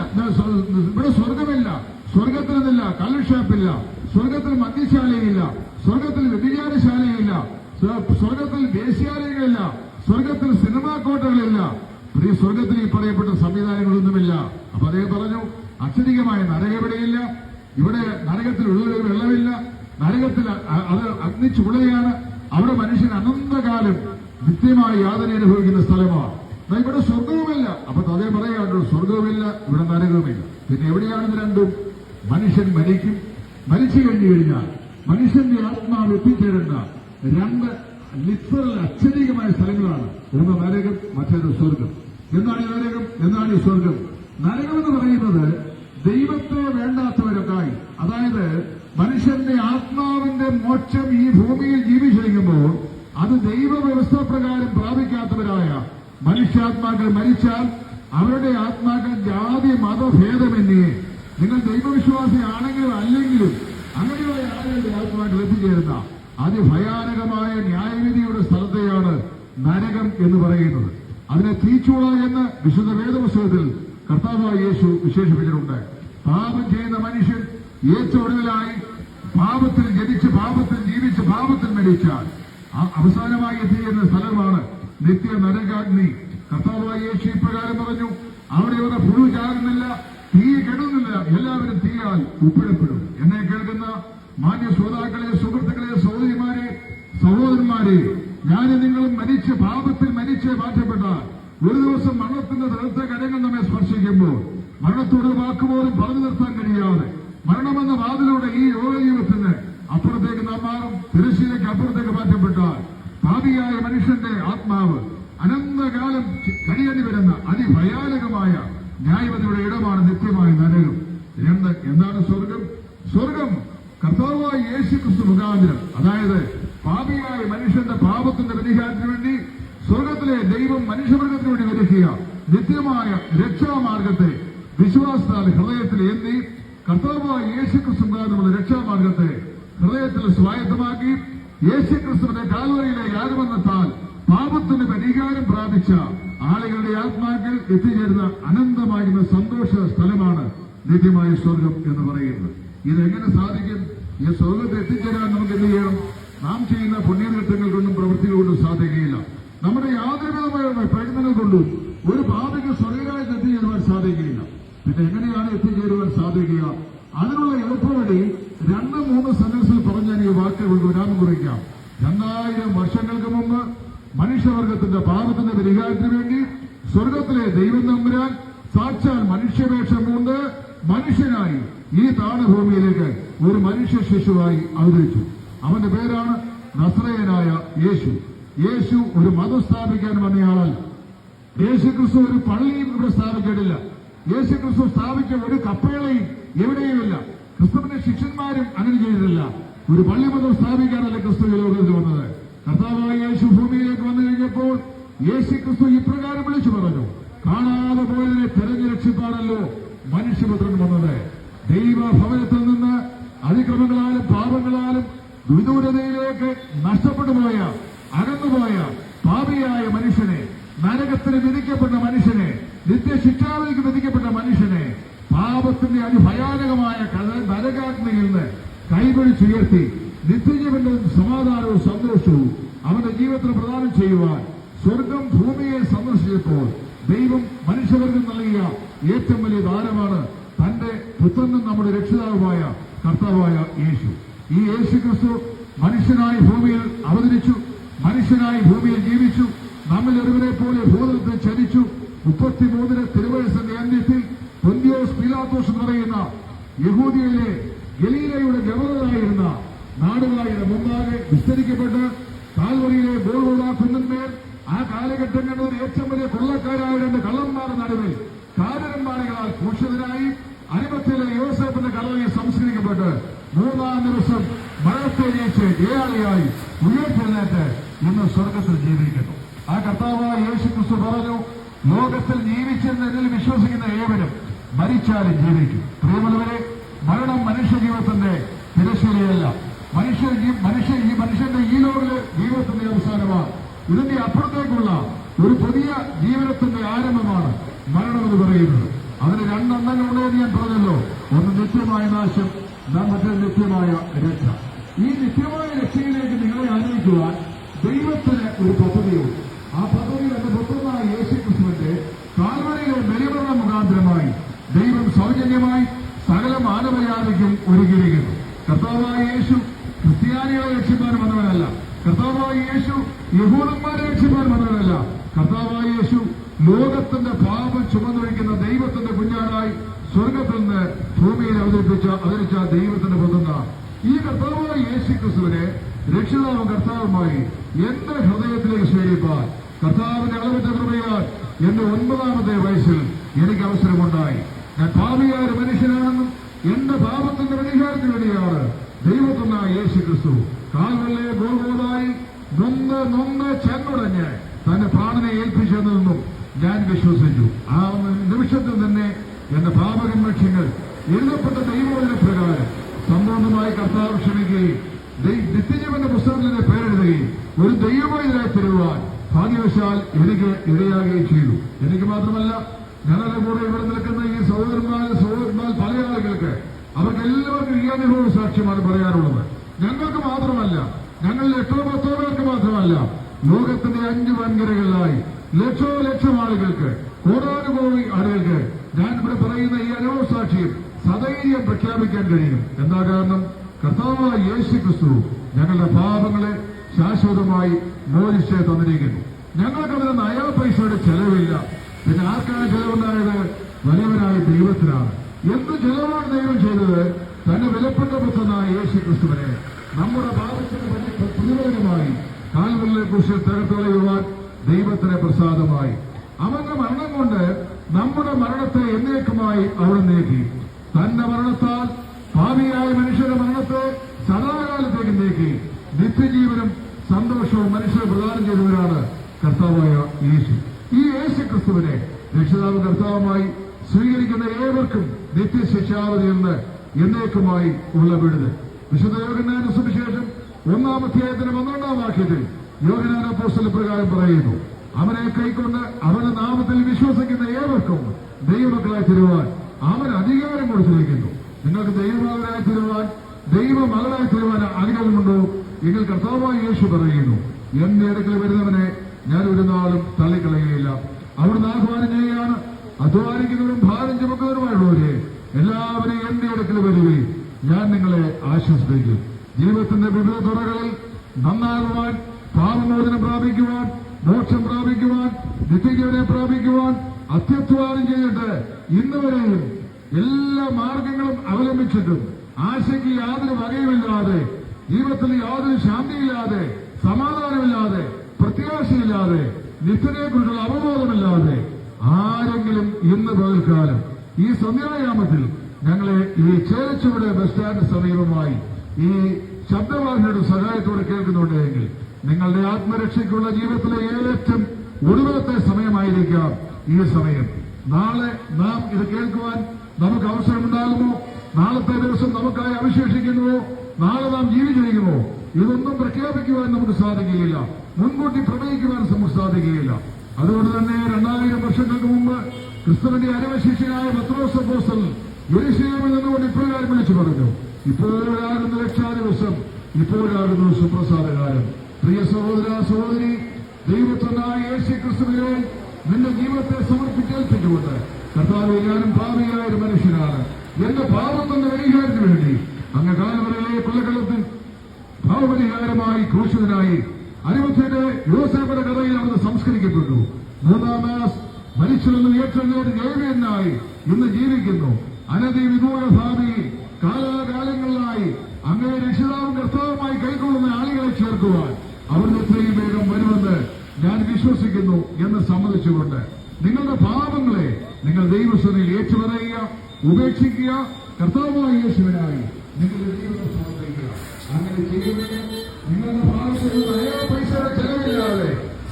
ഇവിടെ സ്വർഗമില്ല. സ്വർഗത്തിലെന്നില്ല കള്ളുഷാപ്പില്ല, സ്വർഗത്തിൽ മദ്യശാലയില്ല, സ്വർഗത്തിൽ വ്യഭിചാരശാലയില്ല, സ്വർഗത്തിൽ വേശ്യാലയങ്ങളില്ല, സ്വർഗത്തിൽ സിനിമാ കോട്ടകളില്ല. ഈ സ്വർഗത്തിൽ ഈ പറയപ്പെട്ട സംവിധാനങ്ങളൊന്നുമില്ല. അപ്പൊ അദ്ദേഹം പറഞ്ഞു അക്ഷരികമായ നരകവിടെയില്ല. ഇവിടെ നരകത്തിൽ വെള്ളമില്ല. നരകത്തിൽ അത് അഗ്നിച്ചുളയാണ്. അവിടെ മനുഷ്യൻ അനന്തകാലം നിത്യമായി യാതന അനുഭവിക്കുന്ന സ്ഥലമാണ്. ഇവിടെ സ്വർഗവുമില്ല. അപ്പൊ അതേ പറയാണ്ട് സ്വർഗവുമില്ല, ഇവിടെ നരകവുമില്ല. പിന്നെ എവിടെയാണ് ഇത് രണ്ടും? മനുഷ്യൻ മരിക്കും. മരിച്ചു കഴിഞ്ഞാൽ മനുഷ്യന്റെ ആത്മാവ് എത്തിച്ചേരേണ്ട രണ്ട് ലിറ്ററൽ അക്ഷരീകമായ സ്ഥലങ്ങളാണ്. ഒന്ന് നരകം, മറ്റേത് സ്വർഗം. എന്താണ് ഈ നരകം? എന്താണ് ഈ സ്വർഗം? നരകം എന്ന് പറയുന്നത് ദൈവത്തെ വേണ്ടാത്തവരൊക്കായി, അതായത് മനുഷ്യന്റെ ആത്മാവിന്റെ മോക്ഷം ഈ ഭൂമിയിൽ ജീവിച്ചിരിക്കുമ്പോൾ അത് ദൈവവ്യവസ്ഥ പ്രകാരം പ്രാപിക്കാത്തവരായ മനുഷ്യാത്മാക്കൾ മരിച്ചാൽ അവരുടെ ആത്മാക്കൾ ജാതി മതഭേദമന്യേ, നിങ്ങൾ ദൈവവിശ്വാസിയാണെങ്കിലും അല്ലെങ്കിലും അങ്ങനെയുള്ള ആളുകളുടെ ആത്മാക്കൾ എത്തിച്ചേരുന്ന അതിഭയാനകമായ ന്യായവിധിയുടെ സ്ഥലത്തെയാണ് നരകം എന്ന് പറയുന്നത്. അതിനെ തീച്ചൂള എന്ന് വിശുദ്ധ വേദപുസ്തകത്തിൽ കർത്താവായ യേശു വിശേഷിപ്പിച്ചിട്ടുണ്ട്. പാപം ചെയ്യുന്ന മനുഷ്യൻ ഏറ്റവും ഒടുവിലായി പാപത്തിൽ ജനിച്ച് പാപത്തിൽ ജീവിച്ച് പാപത്തിൽ മരിച്ചാൽ അവസാനമായി എത്തിയിരുന്ന സ്ഥലമാണ് നിത്യ നരകാഗ്നി. കർത്താവായ യേശു ഇപ്രകാരം പറഞ്ഞു, അവിടെ പുഴു ചാകുന്നില്ല, തീ കെടുന്നില്ല, എല്ലാവരും തീയാൽ ഉപ്പിടപ്പെടും. എന്നെ കേൾക്കുന്ന മാന്യ ശ്രോതാക്കളെ, സുഹൃത്തുക്കളെ, സഹോദരിമാരെ, സഹോദരന്മാരെ, ഞാനും നിങ്ങളും മരിച്ച് പാപത്തിൽ മരിച്ച് മാറ്റപ്പെട്ടാൽ ഒരു ദിവസം മരണത്തിന്റെ നേരത്തെ കരങ്ങൾ നമ്മെ സ്പർശിക്കുമ്പോൾ മരണത്തോട് വാക്കുപോലും പറഞ്ഞു നിർത്താൻ കഴിയാതെ മരണമെന്ന വാതിലൂടെ ഈ യോഗജീവിതത്തിന് അപ്പുറത്തേക്ക് നാം മാറും. തിരശ്ശീലയ്ക്ക് അപ്പുറത്തേക്ക് മാറ്റപ്പെട്ടാൽ പാപിയായ മനുഷ്യന്റെ ആത്മാവ് അനന്തകാലം കഴിയേണ്ടി വരുന്ന അതിഭയാനകമായ ന്യായവതിയുടെ ഇടമാണ് നിത്യമായ നരകം. എന്താണ് സ്വർഗം? സ്വർഗം കർത്താവായ യേശുക്രിസ്തു മുഖാന്തരം, അതായത് പാപിയായ മനുഷ്യന്റെ പാപത്തിന്റെ പരിഹാരത്തിന് വേണ്ടി സ്വർഗത്തിലെ ദൈവം മനുഷ്യവർഗത്തിന് വേണ്ടി ഒരുക്കിയ നിത്യമായ രക്ഷാമാർഗത്തെ വിശ്വാസത്താൽ ഹൃദയത്തിൽ എന്തി കർത്താവായ യേശുക്രിസ്തു മുഖാന്തരമുള്ള രക്ഷാമാർഗത്തെ ഹൃദയത്തിൽ സ്വായത്തമാക്കി യേശുക്രിസ്തുവിന്റെ കാൽവരിയിലെ യാഗമരണത്താൽ പാപത്തിന് പരിഹാരം പ്രാപിച്ച ആളുകളുടെ ആത്മാക്കൾ എത്തിച്ചേരുന്ന അനന്തമായിരുന്ന സന്തോഷ സ്ഥലമാണ് നിത്യമായ സ്വർഗം എന്ന് പറയുന്നത്. ഇതെങ്ങനെ സാധിക്കും? ഈ സ്വർഗത്തെ എത്തിച്ചേരാൻ നമുക്ക് എന്ത് ചെയ്യണം? നാം ചെയ്യുന്ന പുണ്യകൃത്യങ്ങൾ കൊണ്ടും പ്രവൃത്തികൾ കൊണ്ടും സാധിക്കുകയില്ല. നമ്മുടെ യാതൊരുവിധമായ പ്രയത്നങ്ങൾ കൊണ്ടും ഒരു പാപിക്ക് സ്വർഗരാജ്യത്ത് എത്തിച്ചേരുവാൻ സാധിക്കുകയില്ല. പിന്നെ എങ്ങനെയാണ് എത്തിച്ചേരുവാൻ സാധിക്കുക? അതിനുള്ള എളുപ്പവഴി 2-3 സെന്റൻസിൽ പറഞ്ഞാൽ ഈ വാക്കുകൾ വിരാമം കുറിക്കാം. 2000 വർഷങ്ങൾക്ക് മുമ്പ് മനുഷ്യവർഗത്തിന്റെ പാപത്തിന്റെ പരിഹാരത്തിന് വേണ്ടി സ്വർഗത്തിലെ ദൈവം തമ്പുരാൻ സാക്ഷാൽ മനുഷ്യവേഷം കൊണ്ട് മനുഷ്യനായി ഈ താണഭൂമിയിലേക്ക് ഒരു മനുഷ്യ ശിശുവായി അവതരിച്ചു. അവന്റെ പേരാണ് നസ്രയനായ യേശു. യേശു ഒരു മതം സ്ഥാപിക്കാൻ വന്നയാളല്ല. യേശുക്രിസ്തു ഒരു പള്ളിയും ഇവിടെ സ്ഥാപിച്ചിട്ടില്ല. യേശുക്രിസ്തു സ്ഥാപിച്ച ഒരു കപ്പേളയും എവിടെയുമില്ല. ക്രിസ്തുവിന്റെ ശിഷ്യന്മാരും അങ്ങനെ ചെയ്തിട്ടില്ല. ഒരു പള്ളിമന്ദിരം സ്ഥാപിക്കാനല്ല ക്രിസ്തു ഈ ലോകത്തിൽ വന്നത്. കർത്താവായ യേശു ഭൂമിയിലേക്ക് വന്നു കഴിഞ്ഞപ്പോൾ യേശു ക്രിസ്തു ഇപ്രകാരം വിളിച്ചു പറഞ്ഞു, കാണാതെ പോയതിനെ തെരഞ്ഞു രക്ഷിപ്പാണല്ലോ മനുഷ്യപുത്രൻ വന്നത്. ദൈവഭവനത്തിൽ നിന്ന് അതിക്രമങ്ങളാലും പാപങ്ങളാലും വിദൂരതയിലേക്ക് നഷ്ടപ്പെട്ടുപോയ അകന്നുപോയ പാപിയായ മനുഷ്യനെ, നരകത്തിന് വിധിക്കപ്പെട്ട മനുഷ്യനെ, നിത്യശിക്ഷാവിലേക്ക് വിധിക്കപ്പെട്ട മനുഷ്യനെ പാപത്തിന്റെ അതിഭയാനകമായ നരകാഗ്നിയിൽ നിന്ന് കൈപിടിച്ചുയർത്തി നിത്യജീവന്റെ സമാധാനവും സന്തോഷവും അവന്റെ ജീവിതത്തിൽ പ്രദാനം ചെയ്യുവാൻ സ്വർഗം ഭൂമിയെ സന്ദർശിച്ചപ്പോൾ ദൈവം മനുഷ്യവർഗം നൽകിയ ഏറ്റവും വലിയ ദാനമാണ് തന്റെ പുത്രനും നമ്മുടെ രക്ഷിതാവുമായ കർത്താവായ യേശു. ഈ യേശു ക്രിസ്തു മനുഷ്യനായി ഭൂമിയിൽ അവതരിച്ചു, മനുഷ്യനായി ഭൂമിയിൽ ജീവിച്ചു, നമ്മിൽ ഒരുവരെ പോലെ ഭൂതലത്തിൽ ചരിച്ചു. 33 തിരുവയസ്സിന്റെ അന്ത്യത്തിൽ പൊന്തിയോസ് പീലാത്തോസ് എന്ന് പറയുന്ന യഹൂദിയയിലെ ഗലീലയുടെ ഗവർണറായിരുന്ന നാടുകാരുടെ മുമ്പാകെ വിസ്തരിക്കപ്പെട്ട് കാൽവരിയിലെ ഗോൽഗോഥ കുന്നിന്മേൽ ആ കാലഘട്ടങ്ങളിൽ ഏറ്റവും വലിയ കൊള്ളക്കാരായ 2 കള്ളന്മാരുടെ നടുവിൽ കാരണന്മാരികളാൽ ഭൂഷിതനായി അരിമത്തിലെ യോസേഫിന്റെ കല്ലറയിൽ സംസ്കരിക്കപ്പെട്ട് 3-ാം ദിവസം മരണത്തെ ജയിച്ച് ജയാളിയായി ഉയർത്തെഴുന്നേറ്റ് ഇന്ന് സ്വർഗത്തിൽ ജീവിക്കുന്നു. ആ കർത്താവായ യേശു ക്രിസ്തു പറഞ്ഞു, ലോകത്തിൽ ജീവിച്ചെന്ന് എന്നിൽ വിശ്വസിക്കുന്ന ഏവരും മരിച്ചാലും ജീവിക്കും. പ്രിയമുള്ളവരെ, മരണം മനുഷ്യജീവിതത്തിന്റെ തിരശ്ശീലയല്ല. മനുഷ്യന്റെ ഈ ലോകത്തിലെ ജീവിതത്തിന്റെ അവസാനമാണ്. ഇതിന്റെ അപ്പുറത്തേക്കുള്ള ഒരു പുതിയ ജീവിതത്തിന്റെ ആരംഭമാണ് മരണം എന്ന് പറയുന്നത്. അതിന് 2 അന്തങ്ങളുണ്ടെന്ന് ഞാൻ പറഞ്ഞല്ലോ. ഒന്ന് നിത്യമായ നാശം, മറ്റൊരു നിത്യമായ രക്ഷ. ഈ നിത്യമായ രക്ഷയിലേക്ക് നിങ്ങളെ ആനയിക്കുവാൻ ദൈവത്തിന് ഒരു പദ്ധതിയുണ്ട്. ആ പദ്ധതി എന്റെ പുത്രനായ യേശു ക്രിസ്തുവിന്റെ കാൽവരിയിലെ ബലിമരണ മുഖാന്തരമായി ദൈവം സൗജന്യമായി സകല മാനവജാതിക്കും ഒരുക്കിയിരിക്കുന്നു. കർത്താവായ യേശു ക്രിസ്ത്യാനികളെ രക്ഷിപ്പാൻ വന്നവനല്ല. കർത്താവായ യേശു യഹൂദന്മാരെ രക്ഷിപ്പാൻ വന്നവനല്ല. കർത്താവായ യേശു ലോകത്തിന്റെ പാപം ചുമന്നൊഴിക്കുന്ന ദൈവത്തിന്റെ കുഞ്ഞാടായി സ്വർഗത്തിൽ നിന്ന് ഭൂമിയിൽ അവതരിച്ച ദൈവത്തിന്റെ പുത്രനാണ്. ഈ കർത്താവായ യേശു ക്രിസ്തുവിനെ രക്ഷിതാവും കർത്താവുമായി എന്റെ ഹൃദയത്തിലേക്ക് സ്വീകരിപ്പാൻ കർത്താവിന്റെ അളവിറ്റ കൃപയാൽ എന്റെ 9-ാമത്തെ വയസ്സിൽ എനിക്ക് അവസരമുണ്ടായി. ഞാൻ പാപിയായ ഒരു മനുഷ്യനാണെന്നും എന്റെ പാപത്തിന്റെ പരിഹാരത്തിന് വേണ്ടിയാണ് ദൈവത്തിനായ യേശു ക്രിസ്തു കാൽവരിയിലെ ഗോൽഗോഥായിൽ നൊന്ന് ചെന്നുടഞ്ഞ് തന്റെ പ്രാണനെ ഏൽപ്പിച്ചതെന്നും ഞാൻ വിശ്വസിച്ചു. ആ നിമിഷത്തിൽ തന്നെ എന്റെ പാപകന്മക്ഷ്യങ്ങൾ എഴുതപ്പെട്ട ദൈവവചന പ്രകാരം സമ്പൂർണ്ണമായി കർത്താവ് ക്ഷമിക്കുകയും നിത്യജീവന്റെ പുസ്തകത്തിന്റെ പേരെഴുതുകയും ഒരു ദൈവവചനായി തരുവാൻ ഭാഗ്യവശാൽ എനിക്ക് ഇടയാകുകയും ചെയ്തു. എനിക്ക് മാത്രമല്ല, ഞങ്ങളുടെ കൂടെ ഇവിടെ നിൽക്കുന്ന ഈ സഹോദരന്മാർ പല ആളുകൾക്ക് അവർക്ക് എല്ലാവർക്കും ഈ അനുഭവ സാക്ഷ്യമാണ് പറയാനുള്ളത്. ഞങ്ങൾക്ക് മാത്രമല്ല, ഞങ്ങളിൽ 8-10 പേർക്ക് മാത്രമല്ല, ലോകത്തിന്റെ 5 വൻകരകളിലായി ലക്ഷം ആളുകൾക്ക്, കോടാനുകോടി ആളുകൾക്ക് ഞാൻ ഇവിടെ പറയുന്ന ഈ അനുഭവ സാക്ഷ്യം സധൈര്യം പ്രഖ്യാപിക്കാൻ കഴിയും. എന്താ കാരണം? കർത്താവായ യേശു ക്രിസ്തു ഞങ്ങളുടെ പാപങ്ങളെ ശാശ്വതമായി മോചിച്ച് തന്നിരിക്കുന്നു. ഞങ്ങൾക്കതിന് 1 പൈസയുടെ ചെലവില്ല. പിന്നെ ആർക്കാണ് ചെലവുണ്ടായത്? വലിയവനായ ദൈവത്തിനാണ്. എന്ത് ചെലവാണ് ദൈവം ചെയ്തത്? തന്നെ വിലപ്പെട്ട പുത്രനായ യേശു ക്രിസ്തുവിനെ നമ്മുടെ പാപത്തിന് പ്രതിഫലമായി കാൽവരിയിലെ കുരിശിൽ തകർത്തുകളയുവാൻ ദൈവത്തിന് പ്രസാദമായി. അവന്റെ മരണം കൊണ്ട് നമ്മുടെ മരണത്തെ എന്നേക്കുമായി അവിടെ നീക്കി. തന്റെ മരണത്താൽ പാപിയായ മനുഷ്യരുടെ മരണത്തെ സദാകാലത്തേക്ക് നീക്കി നിത്യജീവനും സന്തോഷവും മനുഷ്യരെ പ്രദാനം ചെയ്തവരാണ് കർത്താവായ യേശു. ഈ യേശു ക്രിസ്തുവിനെ രക്ഷിതാവ് കർത്താവുമായി സ്വീകരിക്കുന്ന ഏവർക്കും നിത്യശിക്ഷാവധിയിൽ നിന്ന് എന്നേക്കുമായി ഉള്ള വിടുതൽ. വിശുദ്ധ യോഹന്നാന്റെ സുവിശേഷം 1-ാം അധ്യായത്തിന്റെ 12-ാം വാക്യത്തിൽ യോഹന്നാൻ അപ്പോസ്തലൻ പ്രകാരം പറയുന്നു, അവനെ കൈക്കൊണ്ട് അവന്റെ നാമത്തിൽ വിശ്വസിക്കുന്ന ഏവർക്കും ദൈവമക്കളായി തീരുവാൻ അവൻ അധികാരം കൊടുത്തിരിക്കുന്നു. നിങ്ങൾക്ക് ദൈവമകനായി തീരുവാൻ, ദൈവമകളായി തീരുവാൻ ആഗ്രഹമുണ്ടോ എങ്കിൽ കർത്താവായ യേശു പറയുന്നു, എന്റെ അടുക്കൽ വരുന്നവനെ ഞാൻ ഒരു നാളും തള്ളിക്കളയുകയില്ല. അവിടുന്ന് ആഹ്വാനം ചെയ്യുകയാണ്, അധ്വാനിക്കുന്നവരും ഭാരം ചുമക്കുന്നവരുമായുള്ളവരെ എല്ലാവരെയും എന്റെ അടുക്കൽ വരികയും ഞാൻ നിങ്ങളെ ആശ്വസിപ്പിക്കും. ജീവിതത്തിന്റെ വിവിധ തുറകളിൽ നന്നാകുവാൻ, പാപമോചനം പ്രാപിക്കുവാൻ, മോക്ഷം പ്രാപിക്കുവാൻ, നിത്യജീവനെ പ്രാപിക്കുവാൻ അത്യധ്വാനം ചെയ്തിട്ട് ഇന്നുവരെയും എല്ലാ മാർഗങ്ങളും അവലംബിച്ചിട്ടും ആശയ്ക്ക് യാതൊരു വകയുമില്ലാതെ, ജീവിതത്തിൽ യാതൊരു ശാന്തിയില്ലാതെ, സമാധാനമില്ലാതെ, പ്രത്യാശയില്ലാതെ, നിത്യതയെക്കുറിച്ചുള്ള അവബോധമില്ലാതെ ആരെങ്കിലും ഇന്ന് പകൽക്കാലം ഈ സന്ധ്യായാമത്തിൽ ഞങ്ങളെ ഈ ചേലച്ചുവട് ബസ് സ്റ്റാൻഡ് സമീപമായി ഈ ശബ്ദവാഹിനിയുടെ സഹായത്തോടെ കേൾക്കുന്നുണ്ടെങ്കിൽ നിങ്ങളുടെ ആത്മരക്ഷയ്ക്കുള്ള ജീവിതത്തിലെ ഏറ്റവും ഒടുവിലത്തെ സമയമായിരിക്കാം ഈ സമയം. നാളെ നാം ഇത് കേൾക്കുവാൻ നമുക്ക് അവസരമുണ്ടാകുമോ? നാളത്തെ ദിവസം നമുക്കായി അവശേഷിക്കുന്നുവോ? നാളെ നാം ജീവിച്ചിരിക്കുമോ? ഇതൊന്നും പ്രഖ്യാപിക്കുവാൻ നമുക്ക് സാധിക്കുകയില്ല. മുൻകൂട്ടി പ്രവചിക്കുവാൻ നമുക്ക് സാധിക്കുകയില്ല. അതുകൊണ്ട് തന്നെ 2000 വർഷങ്ങൾക്ക് മുമ്പ് ക്രിസ്തുവിന്റെ അരവശിഷ്യനായ പത്രോസ് അപ്പോസ്തലൻ യെരൂശലേമിൽ നിന്നുകൊണ്ട് ഇപ്രകാരം വിളിച്ചു പറഞ്ഞു, ഇപ്പോഴാകുന്ന രക്ഷാദിവസം, ഇപ്പോഴാകുന്നു സുപ്രസാദകാലം. പ്രിയ സഹോദര സഹോദരി, ദൈവത്തിനായ യേശു ക്രിസ്തുവിനെ നിന്റെ ജീവിതത്തെ സമർപ്പിച്ചേൽപ്പിച്ചുകൊണ്ട്, കർത്താവേ, ഞാനും പാപിയായ ഒരു മനുഷ്യനാണ്, എന്റെ പാപത്തിന്റെ പരിഹാരത്തിന് വേണ്ടി അങ്ങ് കാലവരയിലെ കൊലക്കളത്തിൽ ഭാവപരിഹാരമായി ക്രൂശിതനായി അരിമത്തിയുടെ യോസേഫിന്റെ കഥയിൽ അവിടുന്ന് സംസ്കരിക്കപ്പെട്ടു. 3-ാം മാസം മരിച്ചുവെന്ന് ഉയർത്തെഴുന്നേറ്റ് ജൈവനായി ഇന്ന് ജീവിക്കുന്നു. അനധി വിദൂര ഭാവി കാലാകാലങ്ങളിലായി അങ്ങേ രക്ഷിതാവും കർത്താവുമായി കൈക്കൊള്ളുന്ന ആളുകളെ ചേർക്കുവാൻ അവിടുന്ന് എത്രയും വേഗം വരുമെന്ന് ഞാൻ വിശ്വസിക്കുന്നു എന്ന് സമ്മതിച്ചുകൊണ്ട് നിങ്ങളുടെ പാപങ്ങളെ നിങ്ങൾ ദൈവസഭയിൽ ഏറ്റുപറയുക, ഉപേക്ഷിക്കുക, കർത്താവായ യേശുവിനായി നിങ്ങളുടെ ജീവിതം സമർപ്പിക്കുക. അങ്ങനെ ചെയ്യുന്നത് നിങ്ങളുടെ ഭാഗത്തുള്ള പൈസയുടെ ചെലവില്ലാതെ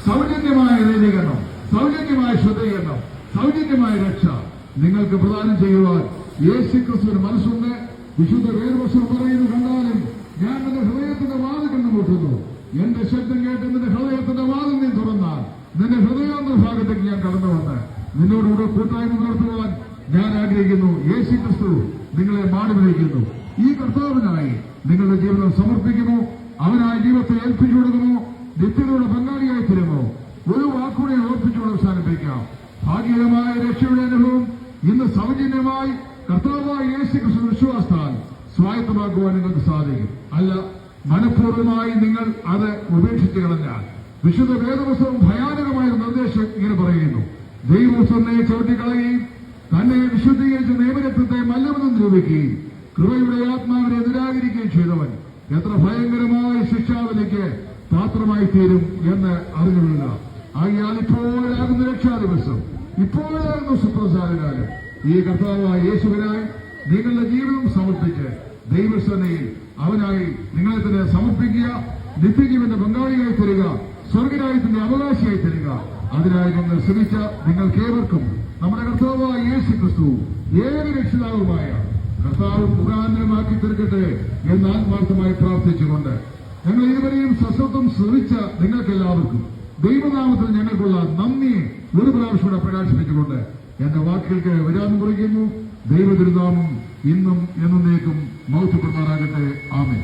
സൗജന്യമായ നീതീകരണം, സൗജന്യമായ ശുദ്ധീകരണം, സൗജന്യമായ രക്ഷ നിങ്ങൾക്ക് പ്രദാനം ചെയ്യുവാൻ യേശുക്രിസ്തുവിന് മനസ്സുണ്ട്. വിശുദ്ധ വേദപുസ്തകം പറയുന്നു, കണ്ടാലും ഞാൻ നിന്റെ ഹൃദയത്തിന്റെ വാതിൽ കണ്ടുമുട്ടുന്നു. എന്റെ ശബ്ദം കേട്ട് നിന്റെ ഹൃദയത്തിന്റെ വാതിൽ നീ തുറന്നാൽ നിന്റെ ഹൃദയാന്തര ഭാഗത്തേക്ക് ഞാൻ കടന്നു വന്ന് നിന്നോടുകൂടെ കൂട്ടായ്മ നടത്തുവാൻ ഞാൻ ആഗ്രഹിക്കുന്നു. യേശുക്രിസ്തു നിങ്ങളെ മാടി വിളിക്കുന്നു. ഈ കർത്താവിനായി നിങ്ങളുടെ ജീവിതം സമർപ്പിക്കുമോ? അവനായി ജീവിതത്തെ ഏൽപ്പിച്ചു കൊടുക്കുമോ? നിത്യതയുടെ പങ്കാളിയായി തരുമോ? ഒരു വാക്കുകൂടെ ഓർപ്പിച്ചുകൊണ്ട് അവസാനിപ്പിക്കാം. ഭാഗ്യകരമായ രക്ഷയുടെ അനുഭവം ഇന്ന് സൗജന്യമായി കർത്താവായ യേശുക്രിസ്തു വിശ്വാസത്താൽ സ്വായത്തമാക്കുവാൻ നിങ്ങൾക്ക് സാധിക്കും. അല്ല, മനഃപൂർവ്വമായി നിങ്ങൾ അത് ഉപേക്ഷിച്ചു കളഞ്ഞാൽ വിശുദ്ധ വേദപുസ്തകം ഭയാനകമായ നിർദ്ദേശം ഇങ്ങനെ പറയുന്നു, ദൈവപുത്രനെ ചവിട്ടിക്കളയുകയും തന്നെ വിശുദ്ധീകരിച്ച നിയമരത്വത്തെ മല്ലമെന്ന് നിരൂപിക്കുകയും കൃപയുടെ ആത്മാവിനെ നിരാകരിക്കുകയും ചെയ്തവൻ എത്ര ഭയങ്കരമായ ശിക്ഷാവിധിക്ക് പാത്രമായി തീരും എന്ന് അറിഞ്ഞുകൊള്ളുക. ആകയാൽ ഇപ്പോഴാകുന്ന രക്ഷാദിവസം, ഇപ്പോഴാകുന്ന സുപ്രസാദകാലം ഈ കർത്താവായ യേശുവിനായി നിങ്ങളുടെ ജീവിതം സമർപ്പിച്ച് ദൈവസേനയിൽ അവനായി നിങ്ങളെ തന്നെ സമർപ്പിക്കുക. നിത്യജീവന്റെ പങ്കാളിയായി തരിക, സ്വർഗരാജ്യത്തിന്റെ അവകാശിയായി തരിക. അതിനായി നിങ്ങൾ ശ്രമിച്ച നിങ്ങൾക്കേവർക്കും നമ്മുടെ കർത്താവായ യേശു ക്രിസ്തു ഏക രക്ഷിതാവുമായ കർത്താവും മുഖാന്തരമാക്കി തീർക്കട്ടെ എന്ന് ആത്മാർത്ഥമായി പ്രാർത്ഥിച്ചുകൊണ്ട് ഞങ്ങൾ ഇതുവരെയും സശ്രദ്ധം ശ്രമിച്ച നിങ്ങൾക്കെല്ലാവർക്കും ദൈവനാമത്തിൽ ഞങ്ങൾക്കുള്ള നന്ദിയെ ഒരു പ്രാവശ്യം കൂടെ പ്രകാശിപ്പിച്ചുകൊണ്ട് എന്റെ വാക്കുകൾക്ക് വിരാമം കുറിക്കുന്നു. ദൈവതിരുനാമം ഇന്നും എന്നേക്കും മഹത്വപ്പെടുമാറാകട്ടെ. ആമേൻ.